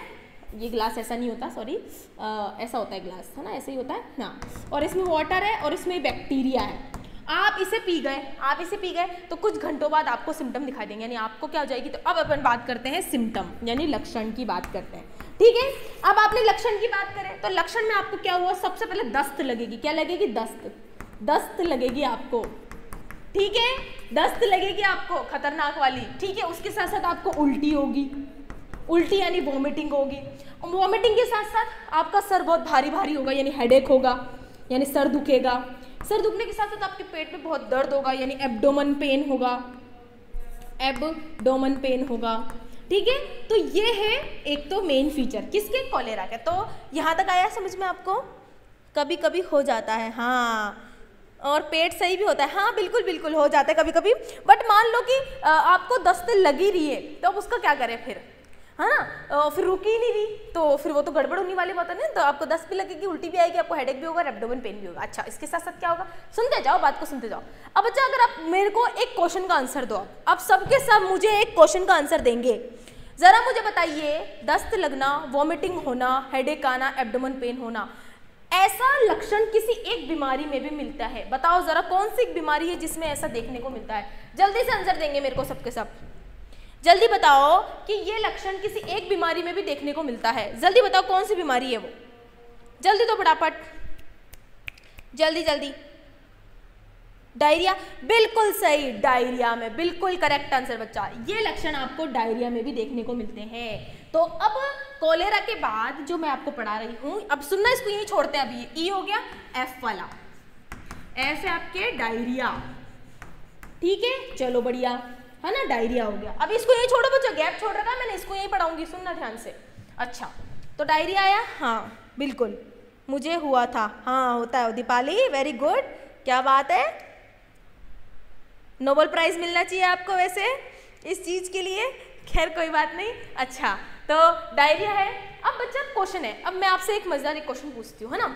ये ग्लास ऐसा नहीं होता, सॉरी ऐसा होता है ग्लास, है ना, ऐसे ही होता है ना, और इसमें वाटर है और इसमें बैक्टीरिया है। आप इसे पी गए, तो कुछ घंटों बाद आपको सिम्टम दिखाई देंगे, यानी आपको क्या हो जाएगी। तो अब अपन बात करते हैं सिम्टम, यानी लक्षण की बात करते हैं, ठीक है। अब आपने लक्षण की बात करें तो लक्षण में आपको क्या हुआ, सबसे पहले दस्त लगेगी, क्या लगेगी, दस्त लगेगी आपको, ठीक है, दस्त लगेगी आपको खतरनाक वाली, ठीक है। उसके साथ साथ आपको उल्टी होगी, उल्टी यानी वॉमिटिंग होगी, और वॉमिटिंग के साथ साथ आपका सर बहुत भारी भारी होगा, यानी हेडेक होगा, यानी सर दुखेगा। सर दुखने के साथ साथ आपके पेट में बहुत दर्द होगा, यानी एब्डोमेन पेन होगा, ठीक है। तो ये है एक तो मेन फीचर किसके, कॉलेरा के। तो यहाँ तक आया समझ में आपको, कभी कभी हो जाता है, हाँ, और पेट सही भी होता है, हाँ बिल्कुल हो जाता है कभी कभी। बट मान लो कि आपको दस्त लगी रही है, तो अब उसका क्या करें फिर, है ना, फिर रुकी ही नहीं रही, तो फिर वो तो गड़बड़ होने वाली बात है ना। तो आपको दस्त भी लगेगी, उल्टी भी आएगी, आपको हेडेक भी होगा, एब्डोमेन पेन भी होगा। अच्छा, इसके साथ साथ क्या होगा, सुनते जाओ, बात को सुनते जाओ। अब बच्चा अगर आप मेरे को एक क्वेश्चन का आंसर दो, आप सबके सब मुझे एक क्वेश्चन का आंसर देंगे, जरा मुझे बताइए, दस्त लगना, वॉमिटिंग होना, हेडेक आना, एब्डोमेन पेन होना, ऐसा लक्षण किसी एक बीमारी में भी मिलता है? बताओ जरा, कौन सी बीमारी है जिसमें ऐसा देखने को मिलता है? जल्दी से आंसर देंगे मेरे को सबके सब, जल्दी बताओ कि ये लक्षण किसी एक बीमारी में भी देखने को मिलता है। जल्दी बताओ कौन सी बीमारी है वो, जल्दी तो फटाफट, जल्दी। डायरिया, बिल्कुल सही, डायरिया में, बिल्कुल करेक्ट आंसर बच्चा। ये लक्षण आपको डायरिया में भी देखने को मिलते हैं। तो अब कोलेरा के बाद जो मैं आपको पढ़ा रही हूँ, अब सुनना, इसको यही छोड़ते हैं अभी, ई हो गया, एफ वाला, एफ है आपके डायरिया, ठीक है, चलो बढ़िया, है ना, डायरिया हो गया। अब इसको यही छोड़ो बच्चा, गैप छोड़ रखा मैंने, इसको यही पढ़ाऊंगी, सुनना ध्यान से। अच्छा, तो डायरिया आया, हाँ बिल्कुल मुझे हुआ था, हाँ होता है दीपाली, वेरी गुड, क्या बात है, नोबेल प्राइज मिलना चाहिए आपको वैसे इस चीज के लिए, खैर कोई बात नहीं। अच्छा, तो डायरिया है। अब बच्चा क्वेश्चन है, अब मैं आपसे एक मजेदार क्वेश्चन पूछती हूँ, है ना,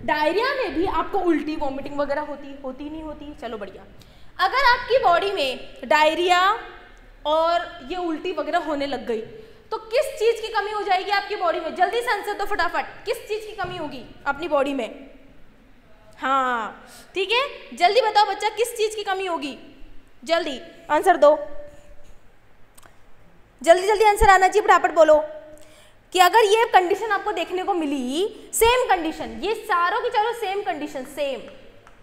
डायरिया में भी आपको उल्टी वॉमिटिंग वगैरह होती नहीं होती? चलो बढ़िया, अगर आपकी बॉडी में डायरिया और ये उल्टी वगैरह होने लग गई, तो किस चीज की कमी हो जाएगी आपकी बॉडी में? जल्दी से आंसर दो फटाफट, किस चीज की कमी होगी अपनी बॉडी में? हाँ ठीक है, जल्दी बताओ बच्चा, किस चीज की कमी होगी? जल्दी आंसर दो, जल्दी आंसर आना चाहिए, फटाफट बोलो कि अगर ये कंडीशन आपको देखने को मिली, सेम कंडीशन, ये चारों की चारों सेम कंडीशन, सेम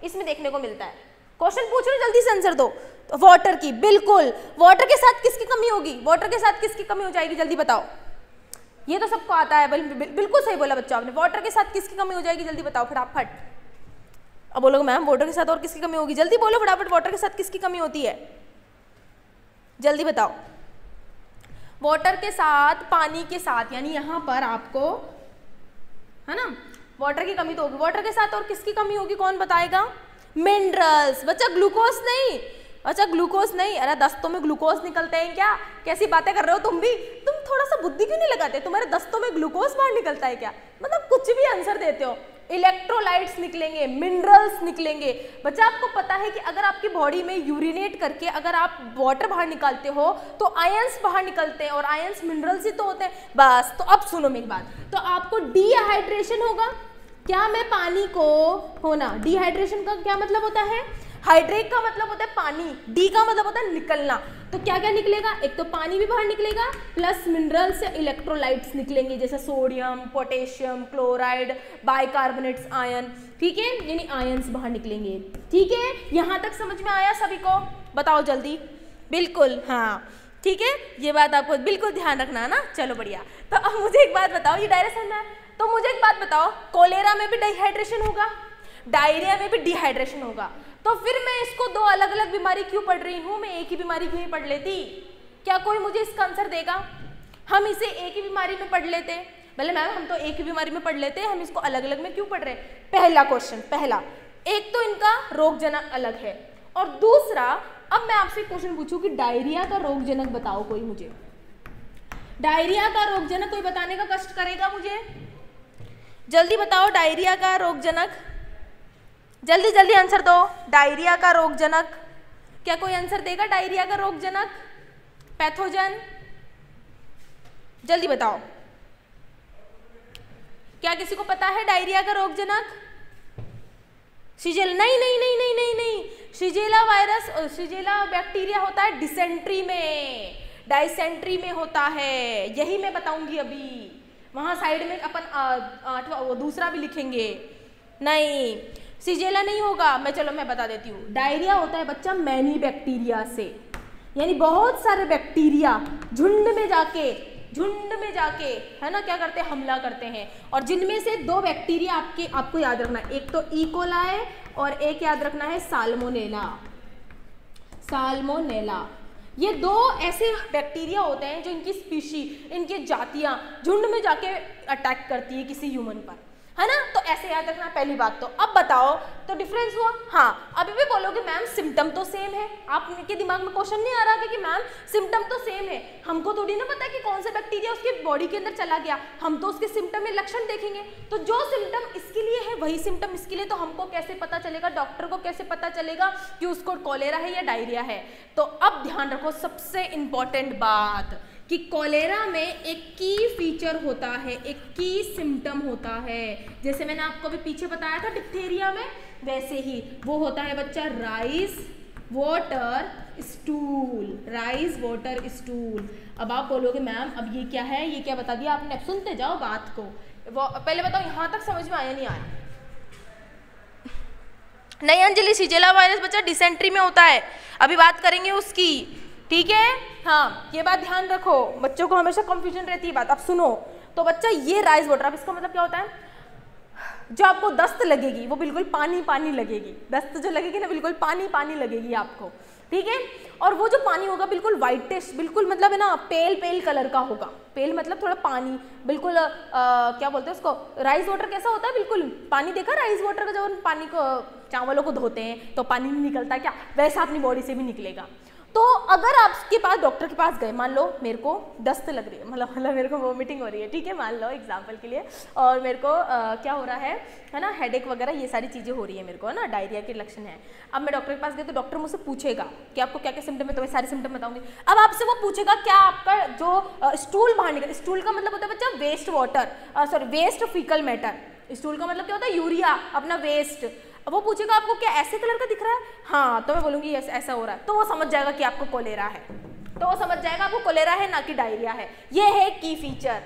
इसमें देखने को मिलता है। क्वेश्चन पूछ रहे हो, जल्दी से आंसर दो। तो वाटर की, बिल्कुल, वाटर के साथ किसकी कमी होगी? वाटर के साथ किसकी कमी हो जाएगी? जल्दी बताओ, ये तो सबको आता है, बिल्कुल सही बोला बच्चा आपने, वाटर के साथ किसकी कमी हो जाएगी? जल्दी बताओ फटाफट। अब बोलोगे मैम वाटर के साथ और किसकी कमी होगी, जल्दी बोलो फटाफट, वाटर के साथ किसकी कमी होती है, जल्दी बताओ। वाटर के साथ, पानी के साथ, यानी यहाँ पर आपको है ना वाटर की कमी तो होगी। वाटर के साथ और किसकी कमी होगी, कौन बताएगा, मिनरल्स। बच्चा ग्लूकोज नहीं, अच्छा ग्लूकोज नहीं, अरे दस्तों में ग्लूकोज निकलते हैं क्या, कैसी बातें कर रहे हो तुम भी, तुम थोड़ा सा बुद्धि क्यों नहीं लगाते, तुम्हारे दस्तों में ग्लूकोज बाहर निकलता है क्या, मतलब कुछ भी आंसर देते हो। इलेक्ट्रोलाइट्स निकलेंगे, मिनरल्स निकलेंगे। बच्चा आपको पता है कि अगर आपकी बॉडी में यूरिनेट करके अगर आप वाटर बाहर निकालते हो तो आयंस बाहर निकलते हैं, और आयंस मिनरल्स ही तो होते हैं। बस, तो अब सुनो मेरी बात, तो आपको डिहाइड्रेशन होगा, क्या में पानी को होना, डिहाइड्रेशन का क्या मतलब होता है, हाइड्रेट का मतलब होता है पानी, डी का मतलब होता है निकलना। तो क्या क्या निकलेगा, एक तो पानी भी बाहर निकलेगा प्लस मिनरल्स या इलेक्ट्रोलाइट्स निकलेंगे, जैसे sodium, potassium, chloride, bicarbonates, ion, ठीक है, यानी आयंस बाहर निकलेंगे। ठीक है, यहाँ तक समझ में आया सभी को, बताओ जल्दी, बिल्कुल हाँ ठीक है, ये बात आपको बिल्कुल ध्यान रखना है ना। चलो बढ़िया, तो अब मुझे एक बात बताओ, ये डायरेक्ट समझ में आया, तो मुझे एक बात बताओ, कोलेरा में भी डिहाइड्रेशन होगा, डायरिया में भी डिहाइड्रेशन होगा, तो फिर मैं इसको दो अलग अलग बीमारी क्यों पढ़ रही हूँ, मैं एक ही बीमारी क्यों नहीं पढ़ लेती, क्या कोई मुझे इसका आंसर देगा, हम इसे एक ही बीमारी में पढ़ लेते, भले मैम हम तो एक ही बीमारी में पढ़ लेते हैं, हम इसको अलग अलग में क्यों पढ़ रहे हैं। पहला क्वेश्चन, पहला, एक तो इनका रोगजनक अलग है, और दूसरा अब मैं आपसे क्वेश्चन पूछूं कि डायरिया का रोगजनक बताओ कोई मुझे, डायरिया का रोगजनक कोई बताने का कष्ट करेगा मुझे, जल्दी बताओ डायरिया का रोगजनक, जल्दी जल्दी आंसर दो, डायरिया का रोगजनक, क्या कोई आंसर देगा, डायरिया का रोगजनक पैथोजन, जल्दी बताओ, क्या किसी को पता है डायरिया का रोगजनक, शिजेला, नहीं नहीं नहीं नहीं नहीं नहीं, शिजेला वायरस, शिजेला बैक्टीरिया होता है डिसेंट्री में, डाइसेंट्री में होता है, यही मैं बताऊंगी अभी, वहां साइड में अपन वो दूसरा भी लिखेंगे, नहीं शिजेला नहीं होगा, मैं बता देती हूँ, डायरिया होता है बच्चा मैनी बैक्टीरिया से, यानी बहुत सारे बैक्टीरिया झुंड में जाके है ना क्या करते हैं, हमला करते हैं, और जिनमें से दो बैक्टीरिया आपको याद रखना है, एक तो इकोलाई और एक याद रखना है साल्मोनेला, साल्मोनेला, ये दो ऐसे बैक्टीरिया होते हैं जो इनकी स्पीशी, इनकी जातियां झुंड में जाके अटैक करती है किसी ह्यूमन पर, है ना, तो ऐसे याद रखना पहली बात। तो अब बताओ, तो डिफरेंस हुआ, हाँ अभी भी बोलोगे मैम सिम्टम तो सेम है, आपके दिमाग में क्वेश्चन नहीं आ रहा कि मैम सिम्टम तो सेम है, हमको थोड़ी ना पता है कि कौन सा बैक्टीरिया उसके बॉडी के अंदर चला गया, हम तो उसके सिम्टम में लक्षण देखेंगे, तो जो सिम्टम इसके लिए है वही सिम्टम इसके लिए, तो हमको कैसे पता चलेगा, डॉक्टर को कैसे पता चलेगा कि उसको कोलेरा है या डायरिया है। तो अब ध्यान रखो सबसे इंपॉर्टेंट बात कि कोलेरा में एक की फीचर होता है, एक की सिम्टम होता है, जैसे मैंने आपको अभी पीछे बताया था डिप्थेरिया में, वैसे ही वो होता है बच्चा rice water stool, rice water stool. अब आप बोलोगे मैम अब ये क्या है, ये क्या बता दिया आपने, अब सुनते जाओ बात को, वो पहले बताओ यहाँ तक समझ में आया नहीं आया, नहीं अंजलि शिजेला वायरस बच्चा डिसेंट्री में होता है, अभी बात करेंगे उसकी, ठीक है, हाँ ये बात ध्यान रखो, बच्चों को हमेशा कंफ्यूजन रहती है बात। अब सुनो, तो बच्चा ये राइस वाटर, अब इसका मतलब क्या होता है, जो आपको दस्त लगेगी वो बिल्कुल पानी पानी लगेगी, दस्त जो लगेगी ना बिल्कुल पानी पानी लगेगी आपको, ठीक है, और वो जो पानी होगा बिल्कुल वाइटिश, बिल्कुल मतलब है ना पेल पेल कलर का होगा, पेल मतलब थोड़ा पानी, बिल्कुल क्या बोलते हैं उसको, राइस वाटर कैसा होता है, बिल्कुल पानी, देखा राइस वाटर का जब पानी को चावलों को धोते हैं तो पानी नहीं निकलता क्या, वैसा अपनी बॉडी से भी निकलेगा। तो अगर आपके पास डॉक्टर के पास गए, मान लो मेरे को दस्त लग रही है, मतलब मेरे को वोमिटिंग हो रही है, ठीक है मान लो एग्जांपल के लिए, और मेरे को क्या हो रहा है ना हेडेक वगैरह ये सारी चीज़ें हो रही है मेरे को, है ना डायरिया के लक्षण है। अब मैं डॉक्टर के पास गई तो डॉक्टर मुझसे पूछेगा कि आपको क्या क्या सिम्टम है, तो मैं सारे सिम्टम बताऊंगी। अब आपसे वो पूछेगा क्या आपका जो स्टूल बाहर निकल, स्टूल का मतलब होता है बच्चा waste water, sorry waste fecal matter, stool का मतलब क्या होता है यूरिया, अपना वेस्ट। अब वो पूछेगा आपको क्या ऐसे कलर का दिख रहा है, हाँ तो मैं बोलूँगी ऐसा हो रहा है, तो वो समझ जाएगा कि आपको कोलेरा है, तो वो समझ जाएगा आपको कोलेरा है ना कि डायरिया है। ये है की फीचर,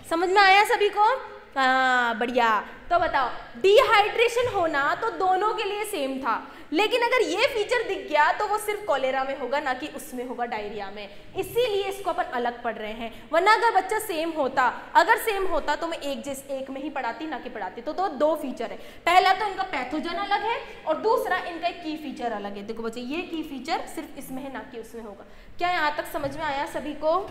समझ में आया सभी को, हाँ बढ़िया। तो बताओ, डिहाइड्रेशन होना तो दोनों के लिए सेम था, लेकिन अगर ये फीचर दिख गया तो वो सिर्फ कोलेरा में होगा, ना कि उसमें होगा डायरिया में, इसीलिए इसको अपन अलग पढ़ रहे हैं। वरना अगर बच्चा सेम होता, अगर सेम होता तो मैं एक में ही पढ़ाती, ना कि पढ़ाती। तो दो फीचर है, पहला तो इनका पैथोजन अलग है और दूसरा इनका एक की फीचर अलग है। देखो बच्चे, ये की फीचर सिर्फ इसमें है, ना कि उसमें होगा। क्या यहाँ तक समझ में आया सभी को?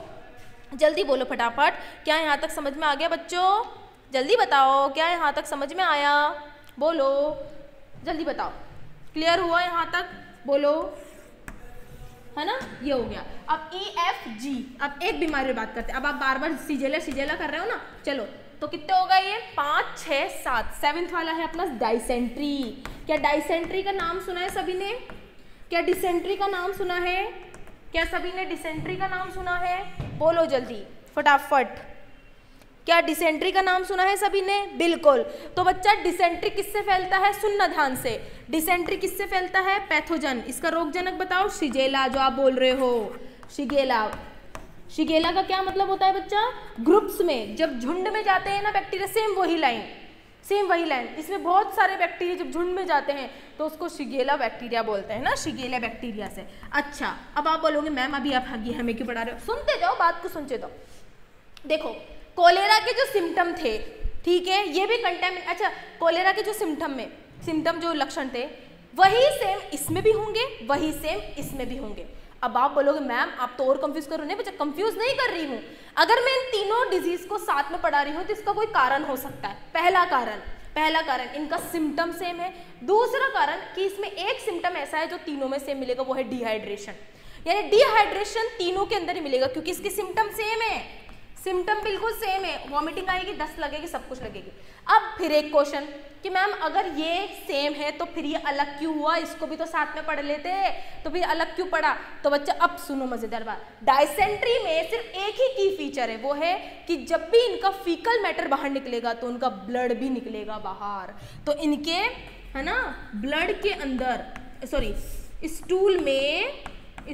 जल्दी बोलो फटाफट, क्या यहाँ तक समझ में आ गया बच्चों? जल्दी बताओ, क्या यहाँ तक समझ में आया? बोलो जल्दी बताओ, क्लियर हुआ यहाँ तक? बोलो, है ना? ये हो गया। अब EFG, अब एक बीमारी में बात करते हैं। अब आप बार बार सीजेला कर रहे हो ना, चलो तो कितने होगा ये? 5, 6, 7। 7th वाला है अपना डाइसेंट्री। क्या डाइसेंट्री का नाम सुना है सभी ने? क्या डिसेंट्री का नाम सुना है? क्या सभी ने डिसेंट्री का नाम सुना है? बोलो जल्दी फटाफट, क्या डिसेंट्री का नाम सुना है सभी ने? बिल्कुल। तो बच्चा डिसेंट्री किससे फैलता है? सुनना ध्यान से, डिसेंट्री किससे फैलता है? पैथोजन। इसका रोगजनक बताओ? शिगेला, जो आप बोल रहे हो शिगेला। शिगेला का क्या मतलब होता है बच्चा? ग्रुप्स में जब झुंड में जाते हैं ना बैक्टीरिया, सेम वही लाइन, इसमें बहुत सारे बैक्टीरिया जब झुंड में जाते हैं तो उसको शिगेला बैक्टीरिया बोलते हैं ना, शिगेला बैक्टीरिया से। अच्छा, अब आप बोलोगे मैम अभी आप हमें क्यों पढ़ा रहे हो? सुनते जाओ, बात को सुनते जाओ। देखो, कोलेरा के जो सिम्टम थे, ठीक है, ये भी कंटेमिनेट, अच्छा कोलेरा के जो सिम्टम जो लक्षण थे वही सेम इसमें भी होंगे, वही सेम इसमें भी होंगे। अब आप बोलोगे मैम आप तो और कंफ्यूज कर रहे हो। नहीं बच्चा, कंफ्यूज नहीं कर रही हूँ। अगर मैं इन तीनों डिजीज को साथ में पढ़ा रही हूँ तो इसका कोई कारण हो सकता है। पहला कारण इनका सिम्टम सेम है। दूसरा कारण कि इसमें एक सिम्टम ऐसा है जो तीनों में सेम मिलेगा, वो है डिहाइड्रेशन। यानी डिहाइड्रेशन तीनों के अंदर ही मिलेगा क्योंकि इसके सिम्टम सेम है, सिम्टम बिल्कुल सेम है। वॉमिटिंग आएगी, दस्त लगेगी, सब कुछ लगेगी। अब फिर एक क्वेश्चन कि मैम अगर ये सेम है तो फिर ये अलग क्यों हुआ? इसको भी तो साथ में पढ़ लेते, तो फिर अलग क्यों पढ़ा? तो बच्चा अब सुनो मजेदार बात, डाइसेंट्री में सिर्फ एक ही की फीचर है, वो है कि जब भी इनका फीकल मैटर बाहर निकलेगा तो उनका ब्लड भी निकलेगा बाहर। तो इनके, है ना, ब्लड के अंदर, सॉरी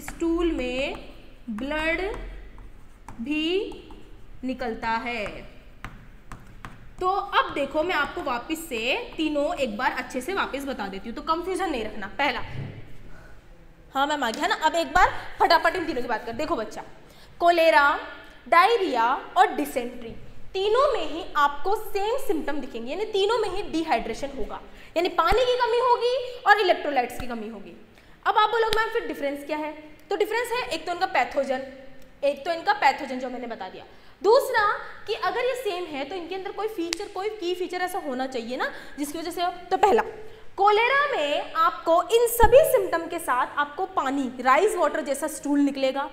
स्टूल में ब्लड भी निकलता है। तो अब देखो, मैं आपको वापस से तीनों एक बार अच्छे से वापस बता देती हूँ तो कंफ्यूजन नहीं रखना। पहला, हाँ मैम आ गया ना। अब एक बार फटाफट इन तीनों की बात कर। देखो बच्चा, कोलेरा, डायरिया और डिसेंट्री, तीनों में ही आपको सेम सिम्टम दिखेंगे, यानी तीनों में ही डिहाइड्रेशन होगा, यानी पानी की कमी होगी और इलेक्ट्रोलाइट्स की कमी होगी। अब आप बोलोगे मैम फिर डिफरेंस क्या है? तो डिफरेंस है, एक तो इनका पैथोजन जो मैंने बता दिया। दूसरा कि अगर ये सेम है तो इनके अंदर कोई की फीचर ऐसा होना चाहिए ना जिसकी वजह से। तो पहला, कोलेरा में आपको इन सभी सिम्टम के साथ आपको पानी, राइस वाटर जैसा स्टूल निकलेगा।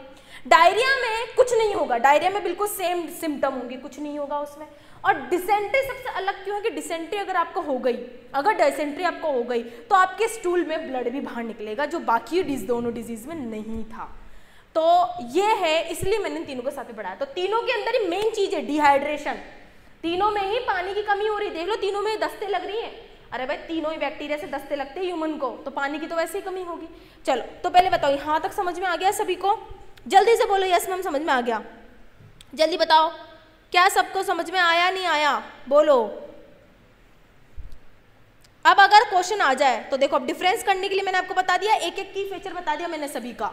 डायरिया में कुछ नहीं होगा, डायरिया में बिल्कुल सेम सिम्टम होंगे, कुछ नहीं होगा उसमें। और डिसेंट्री सबसे अलग क्यों है कि डिसेंट्री अगर आपको हो गई, अगर डिसेंट्री आपको हो गई तो आपके स्टूल में ब्लड भी बाहर निकलेगा, जो बाकी दोनों डिजीज में नहीं था। तो ये है, इसलिए मैंने तीनों को साथ में पढ़ाया। तो तीनों के अंदर ही मेन चीज है डिहाइड्रेशन, तीनों में ही पानी की कमी हो रही है। देख लो, तीनों में दस्ते लग रही हैं। अरे भाई, तीनों ही बैक्टीरिया से दस्ते लगते हैं ह्यूमन को, तो पानी की तो वैसे ही कमी होगी। चलो, तो पहले बताओ यहाँ तक समझ में आ गया सभी को? जल्दी से बोलो यस मैम समझ में आ गया। जल्दी बताओ, क्या सबको समझ में आया नहीं आया? बोलो। अब अगर क्वेश्चन आ जाए तो देखो, अब डिफरेंस करने के लिए मैंने आपको बता दिया, एक एक की फीचर बता दिया मैंने सभी का,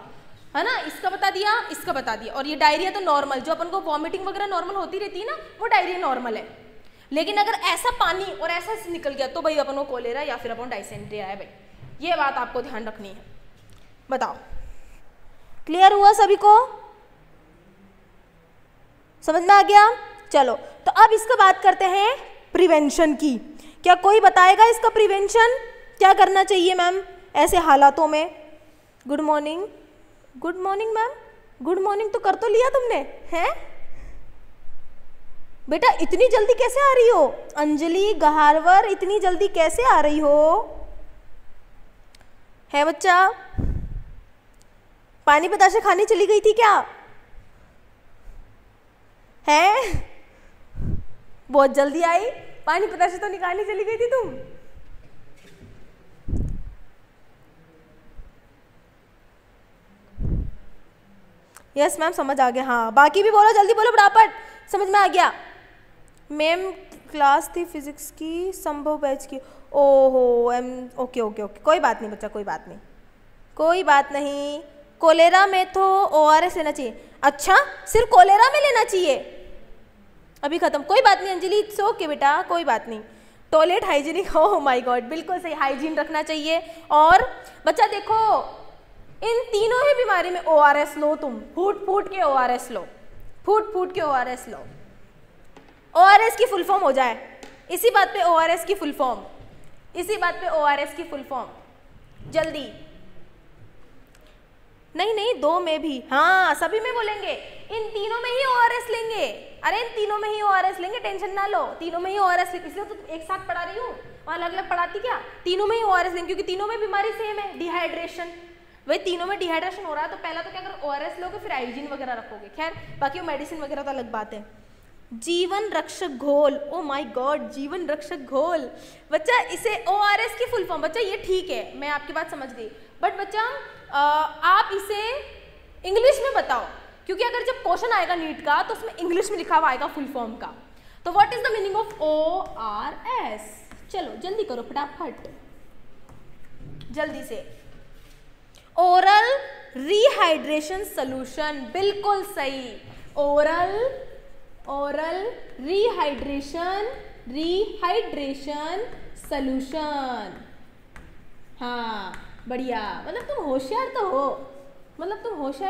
है ना। इसका बता दिया, इसका बता दिया। और ये डायरिया तो नॉर्मल, जो अपन को वॉमिटिंग वगैरह नॉर्मल होती रहती है ना, वो डायरिया नॉर्मल है। लेकिन अगर ऐसा पानी और ऐसा निकल गया तो भाई अपन को कोलेरा या फिर अपन डाइसेंट्री है भाई। ये बात आपको ध्यान रखनी है। बताओ, क्लियर हुआ सभी को? समझ में आ गया? चलो, तो अब इसका बात करते हैं प्रिवेंशन की। क्या कोई बताएगा इसका प्रिवेंशन क्या करना चाहिए मैम ऐसे हालातों में? Good morning, good morning ma'am, good morning तो कर तो लिया तुमने, हैं? बेटा इतनी जल्दी कैसे आ रही हो? अंजलि गहारवर, इतनी जल्दी कैसे आ रही हो? है बच्चा, पानी बताशे खाने चली गई थी क्या? है? बहुत जल्दी आई, पानी बताशे तो निकालने चली गई थी तुम। यस मैम समझ आ गया। हाँ, बाकी भी बोलो, जल्दी बोलो फटाफट। समझ में आ गया मैम? क्लास थी फिजिक्स की, संभव बैच की। ओहो ओके ओके ओके, कोई बात नहीं बच्चा, कोई बात नहीं, कोई बात नहीं। कोलेरा में तो ORS लेना चाहिए। अच्छा, सिर्फ कोलेरा में लेना चाहिए? अभी खत्म, कोई बात नहीं अंजलि, इट्स ओके बेटा, कोई बात नहीं। Toilet hygienic, oh my God, बिल्कुल सही, हाइजीन रखना चाहिए। और बच्चा देखो, इन तीनों ही बीमारी में ORS लो, तुम फूट फूट के ORS लो, फूट फूट के ORS लो। ORS की फुल फॉर्म हो जाए, इसी बात पे ORS की फुल फॉर्म, इसी बात पे ORS की फुल फॉर्म, जल्दी। नहीं नहीं, दो में भी, हाँ सभी में बोलेंगे, इन तीनों में ही ORS लेंगे। अरे इन तीनों में ही ORS लेंगे, टेंशन ना लो, तीनों में ही ORS लेंगे, इसलिए तो एक साथ पढ़ा रही हूँ, वहाँ अलग अलग पढ़ाती क्या, तीनों में ही ORS लेंगे, क्योंकि तीनों में बीमारी सेम है, डिहाइड्रेशन। भाई तीनों में डिहाइड्रेशन हो रहा है तो पहला तो क्या करो, ORS लोगे, फिर हाइजीन वगैरह रखोगे। खैर बाकी वो मेडिसिन वगैरह तो अलग बात है। जीवन रक्षक घोल, ओ माय गॉड, जीवन रक्षक घोल। बच्चा इसे ORS की फुल फॉर्म, बच्चा ये ठीक है, मैं आपकी बात समझ गई, बट बच्चा आप इसे इंग्लिश में बताओ, क्योंकि अगर जब क्वेश्चन आएगा नीट का तो उसमें इंग्लिश में लिखा हुआ आएगा फुल फॉर्म का। तो what is the meaning of ORS? चलो जल्दी करो फटाफट, जल्दी से। ओरल रिहाइड्रेशन सोल्यूशन, बिल्कुल सही, ओरल रिहाइड्रेशन सोल्यूशन। हाँ बढ़िया, मतलब तुम होशियार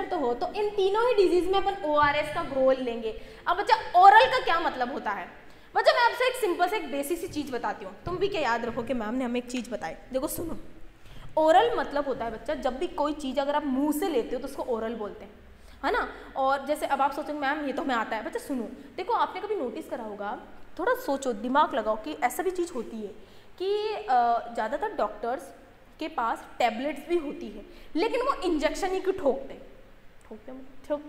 तो हो, तो इन तीनों ही डिजीज में अपन ORS का घोल लेंगे। अब बच्चा ओरल का क्या मतलब होता है? बच्चा मैं आपसे एक सिंपल से एक बेसिक सी चीज बताती हूँ, तुम भी क्या याद रखो कि मैम ने हमें एक चीज बताई। देखो सुनो, ओरल मतलब होता है बच्चा, जब भी कोई चीज़ अगर आप मुंह से लेते हो तो उसको ओरल बोलते हैं, है ना। और जैसे अब आप सोचोगे मैम ये तो हमें आता है, बच्चा सुनो, देखो आपने कभी नोटिस करा होगा, थोड़ा सोचो, दिमाग लगाओ कि ऐसा भी चीज़ होती है कि ज़्यादातर डॉक्टर्स के पास टैबलेट्स भी होती है, लेकिन वो इंजेक्शन ही क्यों ठोकते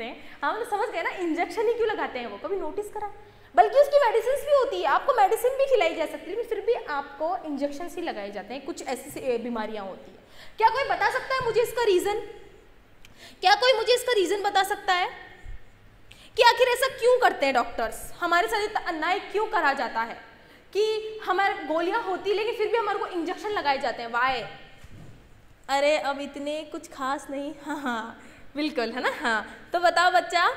हैं। हाँ मतलब समझ गए ना, इंजेक्शन ही क्यों लगाते हैं वो, कभी नोटिस करा? बल्कि उसकी मेडिसिन भी होती है, आपको मेडिसिन भी खिलाई जा सकती है, लेकिन फिर भी आपको इंजेक्शन ही लगाए जाते हैं, कुछ ऐसी बीमारियां होती है। क्या कोई बता सकता है मुझे इसका रीजन? क्या कोई मुझे इसका रीजन बता सकता है कि आखिर ऐसा क्यों करते हैं डॉक्टर्स? हमारे साथ इतना अन्याय क्यों करा जाता है कि हमारे गोलियां होती लेकिन फिर भी हमारे को इंजेक्शन लगाए जाते हैं? वाई? अरे अब इतने कुछ खास नहीं, हाँ बिल्कुल, है ना। हाँ तो बताओ बच्चा,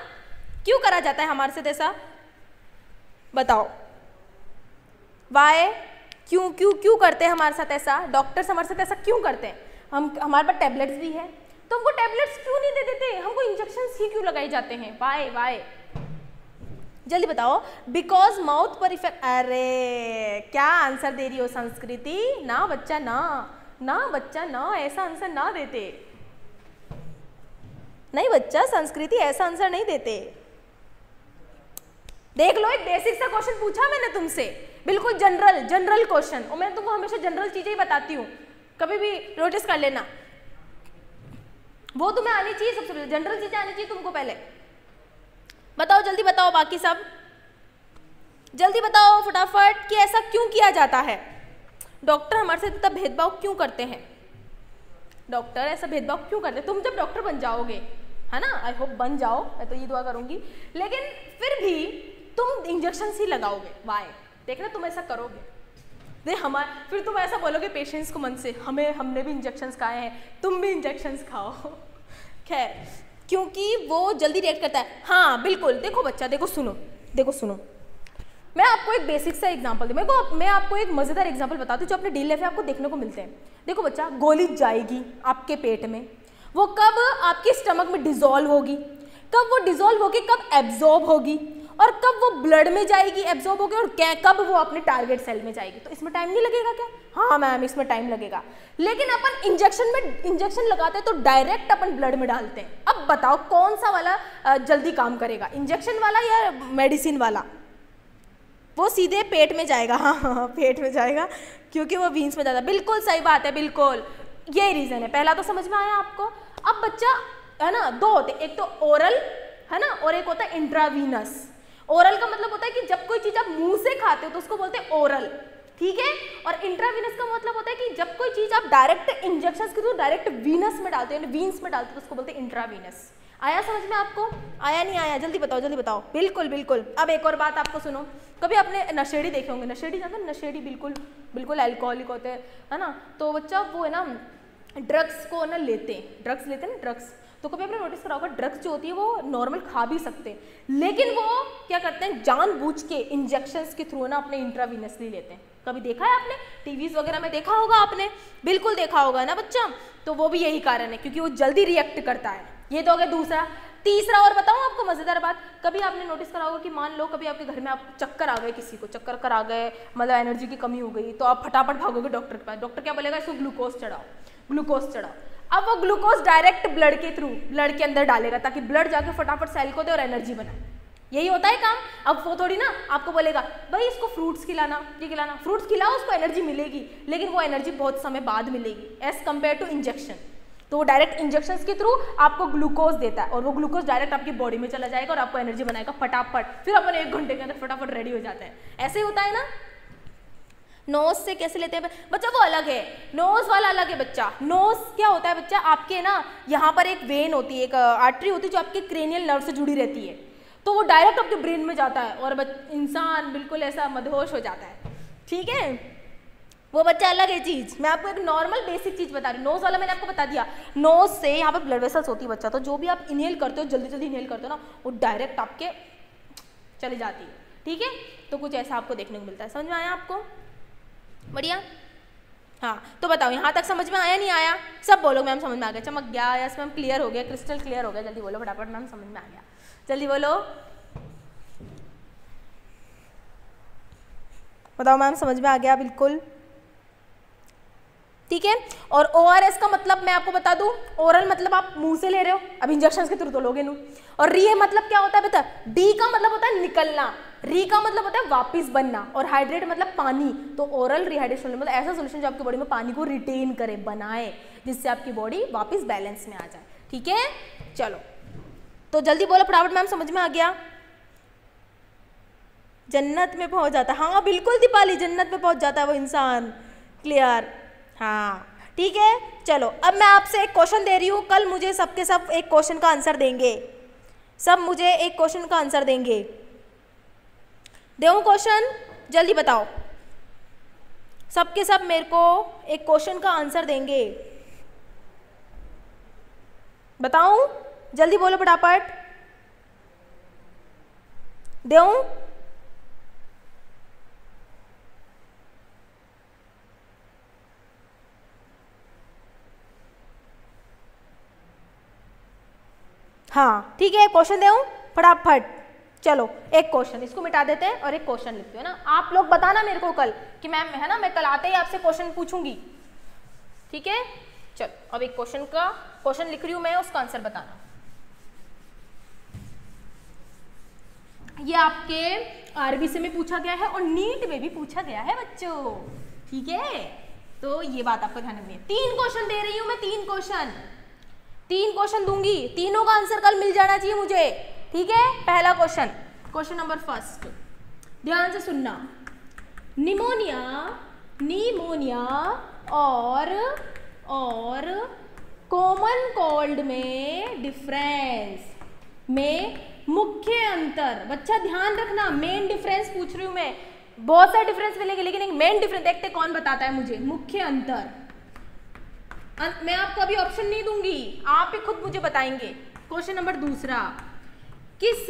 क्यों करा जाता है हमारे साथ ऐसा? बताओ वाई, क्यों करते हैं हमारे साथ ऐसा? डॉक्टर्स हमारे साथ ऐसा क्यों करते हैं? हमारे पास टैबलेट्स भी है, तो हमको टैबलेट्स क्यों नहीं दे देते? हमको इंजेक्शंस ही क्यों लगाए जाते हैं? वाई? जल्दी बताओ। बिकॉज माउथ पर इफेक्ट। अरे क्या आंसर दे रही हो संस्कृति? ना बच्चा ना, ऐसा आंसर ना देते। नहीं बच्चा, संस्कृति ऐसा आंसर नहीं देते। देख लो, एक बेसिक सा क्वेश्चन पूछा मैंने तुमसे, बिल्कुल जनरल क्वेश्चन, और मैं तुमको हमेशा जनरल चीजें ही बताती हूँ, कभी भी नोटिस कर लेना। वो तुम्हें आनी चाहिए, सबसे पहले जनरल चीजें आनी चाहिए तुमको पहले। बताओ जल्दी बताओ, बाकी सब जल्दी बताओ फटाफट कि ऐसा क्यों किया जाता है? डॉक्टर हमारे साथ इतना भेदभाव क्यों करते हैं? डॉक्टर ऐसा भेदभाव क्यों करते हैं? तुम जब डॉक्टर बन जाओगे, है ना, आई होप बन जाओ, मैं तो ये दुआ करूंगी, लेकिन फिर भी तुम इंजेक्शन ही लगाओगे। वाई? देखना तुम ऐसा करोगे, फिर तुम ऐसा बोलोगे पेशेंट्स को मन से, हमने भी इंजेक्शंस खाए हैं, तुम भी इंजेक्शंस खाओ। खैर, क्योंकि वो जल्दी रिएक्ट करता है। हाँ बिल्कुल, देखो बच्चा, देखो सुनो, मैं आपको एक बेसिक सा एग्जांपल दूँ। मैं आपको एक मज़ेदार एग्जांपल बताती हूँ जो अपने डेली लाइफ में आपको देखने को मिलते हैं। देखो बच्चा, गोली जाएगी आपके पेट में, वो कब आपके स्टमक में डिजोल्व होगी, कब वो डिजोल्व होगी, कब एब्जॉर्ब होगी, और कब वो ब्लड में जाएगी एब्जॉर्ब होगी, और कब वो अपने टारगेट सेल में जाएगी। तो इसमें टाइम नहीं लगेगा क्या? हाँ मैम, इसमें टाइम लगेगा, लेकिन अपन इंजेक्शन लगाते हैं तो डायरेक्ट अपन ब्लड में डालते हैं। अब बताओ कौन सा वाला जल्दी काम करेगा, इंजेक्शन वाला या मेडिसिन वाला? वो सीधे पेट में जाएगा। हाँ पेट में जाएगा, क्योंकि वो वीन्स में जाता है। बिल्कुल सही बात है, बिल्कुल यही रीजन है। पहला तो समझ में आया आपको। अब बच्चा, है ना, दो होते, एक तो ओरल, है ना, और एक होता है इंट्रावीनस। ओरल का मतलब होता है कि जब कोई चीज आप मुंह से खाते हो तो उसको बोलते हैं ओरल, ठीक है। और इंट्रावीनस का मतलब होता है कि जब कोई चीज आप डायरेक्ट इंजेक्शन के थ्रू डायरेक्ट वीनस में डालते हो, वीन्स में डालते हो, तो उसको बोलते हैं इंट्रावीनस। आया समझ में आपको? आया नहीं आया? जल्दी बताओ जल्दी बताओ। बिल्कुल बिल्कुल। अब एक और बात आपको सुनो, कभी आपने नशेड़ी देखे होंगे, नशेड़ी जानते हैं? नशेड़ी बिल्कुल बिल्कुल अल्कोहलिक होते हैं, है ना? तो बच्चा वो है ना ड्रग्स को ना लेते हैं, ड्रग्स लेते हैं ना ड्रग्स। तो कभी आपने नोटिस करा होगा ड्रग्स जो होती है वो नॉर्मल खा भी सकते हैं, लेकिन वो क्या करते हैं जानबूझ के इंजेक्शंस के थ्रू ना अपने इंट्रावीनसली लेते हैं। कभी देखा है आपने? टीवीज वगैरह में देखा होगा आपने, बिल्कुल देखा होगा ना बच्चा। तो वो भी यही कारण है, क्योंकि वो जल्दी रिएक्ट करता है। ये तो हो गया दूसरा। तीसरा और बताऊं आपको मजेदार बात, कभी आपने नोटिस करा होगा कि मान लो कभी आपके घर में आप चक्कर आ गए, किसी को चक्कर आ गए, मतलब एनर्जी की कमी हो गई, तो आप फटाफट भागोगे डॉक्टर के पास। डॉक्टर क्या बोलेगा? इसको ग्लूकोज चढ़ाओ, ग्लूकोज चढ़ाओ। अब वो ग्लूकोज डायरेक्ट ब्लड के थ्रू ब्लड के अंदर डालेगा ताकि ब्लड जाके फटाफट सेल को दे और एनर्जी बनाए। यही होता है काम। अब वो थोड़ी ना आपको बोलेगा भाई इसको फ्रूट्स खिलाना, ये खिलाना, फ्रूट्स खिलाओ उसको एनर्जी मिलेगी, लेकिन वो एनर्जी बहुत समय बाद मिलेगी एज कम्पेयर टू इंजेक्शन। तो वो डायरेक्ट इंजेक्शंस के थ्रू आपको ग्लूकोज देता है और वो ग्लूकोज डायरेक्ट आपकी बॉडी में चला जाएगा और आपको एनर्जी बनाएगा फटाफट, फिर अपन 1 घंटे के अंदर फटाफट रेडी हो जाते हैं। ऐसे ही होता है ना। नोज से कैसे लेते हैं बच्चा? वो अलग है, नोज वाला अलग है बच्चा। नोज क्या होता है बच्चा? आपके ना यहाँ पर एक वेन होती है, एक आर्टरी होती है जो आपके क्रेनियल नर्व से जुड़ी रहती है, तो वो डायरेक्ट आपके ब्रेन में जाता है और इंसान बिल्कुल ऐसा मदहोश हो जाता है। ठीक है, वो बच्चा अलग है चीज। मैं आपको एक नॉर्मल बेसिक चीज बता रही हूँ। नोज वाला मैंने आपको बता दिया, नोज से यहाँ पर ब्लड वेसल्स होती है बच्चा, तो जो भी आप इनहेल करते हो, जल्दी जल्दी इनहेल करते हो ना, वो डायरेक्ट आपके चली जाती है। ठीक है, तो कुछ ऐसा आपको देखने को मिलता है। समझ में आया आपको? बढ़िया। हाँ, तो बताओ यहाँ तक समझ में आया नहीं आया? सब बोलो मैम समझ में आ गया, चमक गया, यस मैम क्लियर हो गया, क्रिस्टल क्लियर हो गया। जल्दी बोलो फटाफट मैम समझ में आ गया, जल्दी बोलो, बताओ मैम समझ में आ गया? बिल्कुल ठीक है। और ORS का मतलब मैं आपको बता दूं, ओरल मतलब आप मुंह से ले रहे हो, अब इंजेक्शन के थ्रू तो लोगे नहीं। और री मतलब क्या होता है बता? डी का मतलब होता है निकलना, री का मतलब होता है वापस बनना, और हाइड्रेट मतलब पानी। तो ओरल रिहाइड्रेशन मतलब ऐसा सोल्यूशन जो आपकी बॉडी में पानी को रिटेन करे, बनाए, जिससे आपकी बॉडी वापस बैलेंस में आ जाए। ठीक है, चलो तो जल्दी बोलो फटाफट मैम समझ में आ गया? जन्नत में पहुंच जाता है, हाँ बिल्कुल दीपाली, जन्नत में पहुंच जाता है वो इंसान। क्लियर? हाँ ठीक है। चलो अब मैं आपसे एक क्वेश्चन दे रही हूँ, कल मुझे सबके सब एक क्वेश्चन का आंसर देंगे, सब मुझे एक क्वेश्चन का आंसर देंगे। देऊँ क्वेश्चन? जल्दी बताओ, सबके सब मेरे को एक क्वेश्चन का आंसर देंगे, बताऊं? जल्दी बोलो फटाफट, देऊं? हाँ ठीक है, क्वेश्चन दूं फटाफट। चलो एक क्वेश्चन, इसको मिटा देते हैं और एक क्वेश्चन लिखते हैं ना। आप लोग बताना मेरे को कल कि मैम है ना, मैं कल आते ही आपसे क्वेश्चन पूछूंगी। ठीक है, चलो अब एक क्वेश्चन लिख रही हूं मैं, उसका आंसर बताना। ये आपके आरबीसी में पूछा गया है और नीट में भी पूछा गया है बच्चों। ठीक है, तो ये बात आपको ध्यान रखनी है। 3 क्वेश्चन दे रही हूं मैं, 3 क्वेश्चन दूंगी, तीनों का आंसर कल मिल जाना चाहिए मुझे। ठीक है, पहला क्वेश्चन नंबर फर्स्ट, ध्यान से सुनना। निमोनिया और कॉमन कोल्ड में डिफरेंस में मुख्य अंतर। बच्चा ध्यान रखना, मेन डिफरेंस पूछ रही हूं मैं, बहुत सारे डिफरेंस मिलेंगे लेकिन एक मेन डिफरेंस देखते कौन बताता है मुझे। मुख्य अंतर, मैं आपको अभी ऑप्शन नहीं दूंगी, आप ही खुद मुझे बताएंगे। क्वेश्चन नंबर दूसरा, किस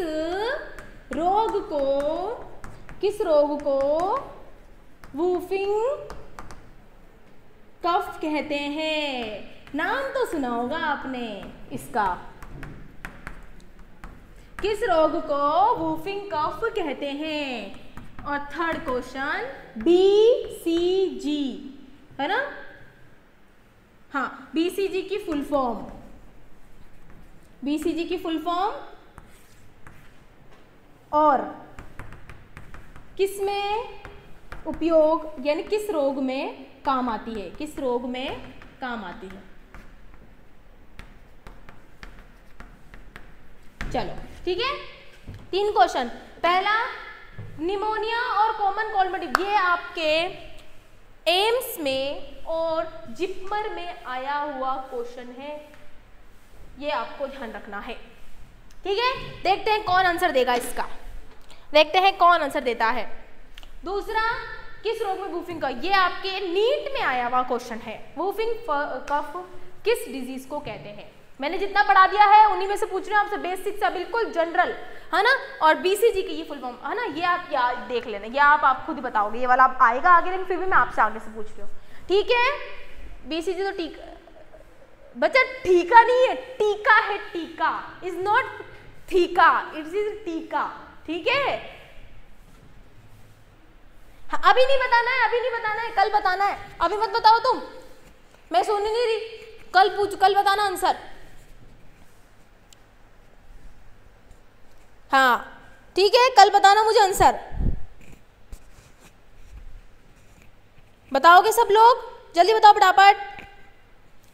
रोग को वूफिंग कफ कहते हैं? नाम तो सुना होगा आपने इसका। किस रोग को वूफिंग कफ कहते हैं? और थर्ड क्वेश्चन, BCG है ना? हाँ, BCG की फुल फॉर्म और किस में उपयोग, यानी किस रोग में काम आती है, किस रोग में काम आती है? चलो ठीक है, 3 क्वेश्चन। पहला निमोनिया और कॉमन कोल्ड में, ये आपके एम्स में और जिपमर में आया हुआ क्वेश्चन है, ये आपको ध्यान रखना है। ठीक है, देखते हैं कौन आंसर देगा इसका, देखते हैं कौन आंसर देता है। दूसरा, किस रोग में वूफिंग कफ, ये आपके नीट में आया हुआ क्वेश्चन है। वूफिंग कफ किस डिजीज को कहते हैं? मैंने जितना पढ़ा दिया है उन्हीं में से पूछ रही हूँ आपसे, बेसिक सा बिल्कुल जनरल, है ना। और बीसीजी की ये फुल फॉर्म है ना, ये आप याद देख लेना, ये आप खुद ही बताओगे, ये वाला आप आएगा आगे, लेकिन फिर भी मैं आपसे आगे से पूछ रही हूँ, ठीक है। बीसीजी तो टीका बच्चा, ठीका नहीं है, टीका है, टीका is not theca, it is टीका, ठीक है। हाँ, अभी नहीं बताना है, अभी नहीं बताना है, कल बताना है, अभी मत बताओ तुम, मैं सुन नहीं रही, कल पूछ, कल बताना आंसर। हाँ ठीक है, कल बताना मुझे आंसर, बताओगे सब लोग? जल्दी बताओ फटाफट,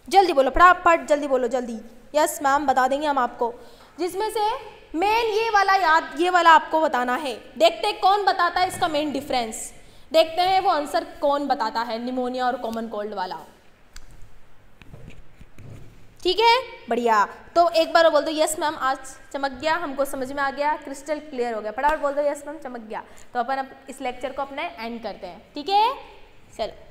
जल्दी बोलो फटाफट, जल्दी बोलो जल्दी। यस मैम, बता देंगे हम आपको, जिसमें से मेन ये वाला याद, ये वाला आपको बताना है। देखते हैं कौन बताता है इसका मेन डिफरेंस, देखते हैं वो आंसर कौन बताता है, निमोनिया और कॉमन कोल्ड वाला, ठीक है। बढ़िया, तो एक बार बोल दो यस मैम, आज चमक गया, हमको समझ में आ गया, क्रिस्टल क्लियर हो गया, फटाफट बोल दो यस मैम चमक गया। तो अपन अब इस लेक्चर को अपने एंड करते हैं, ठीक है, चलो।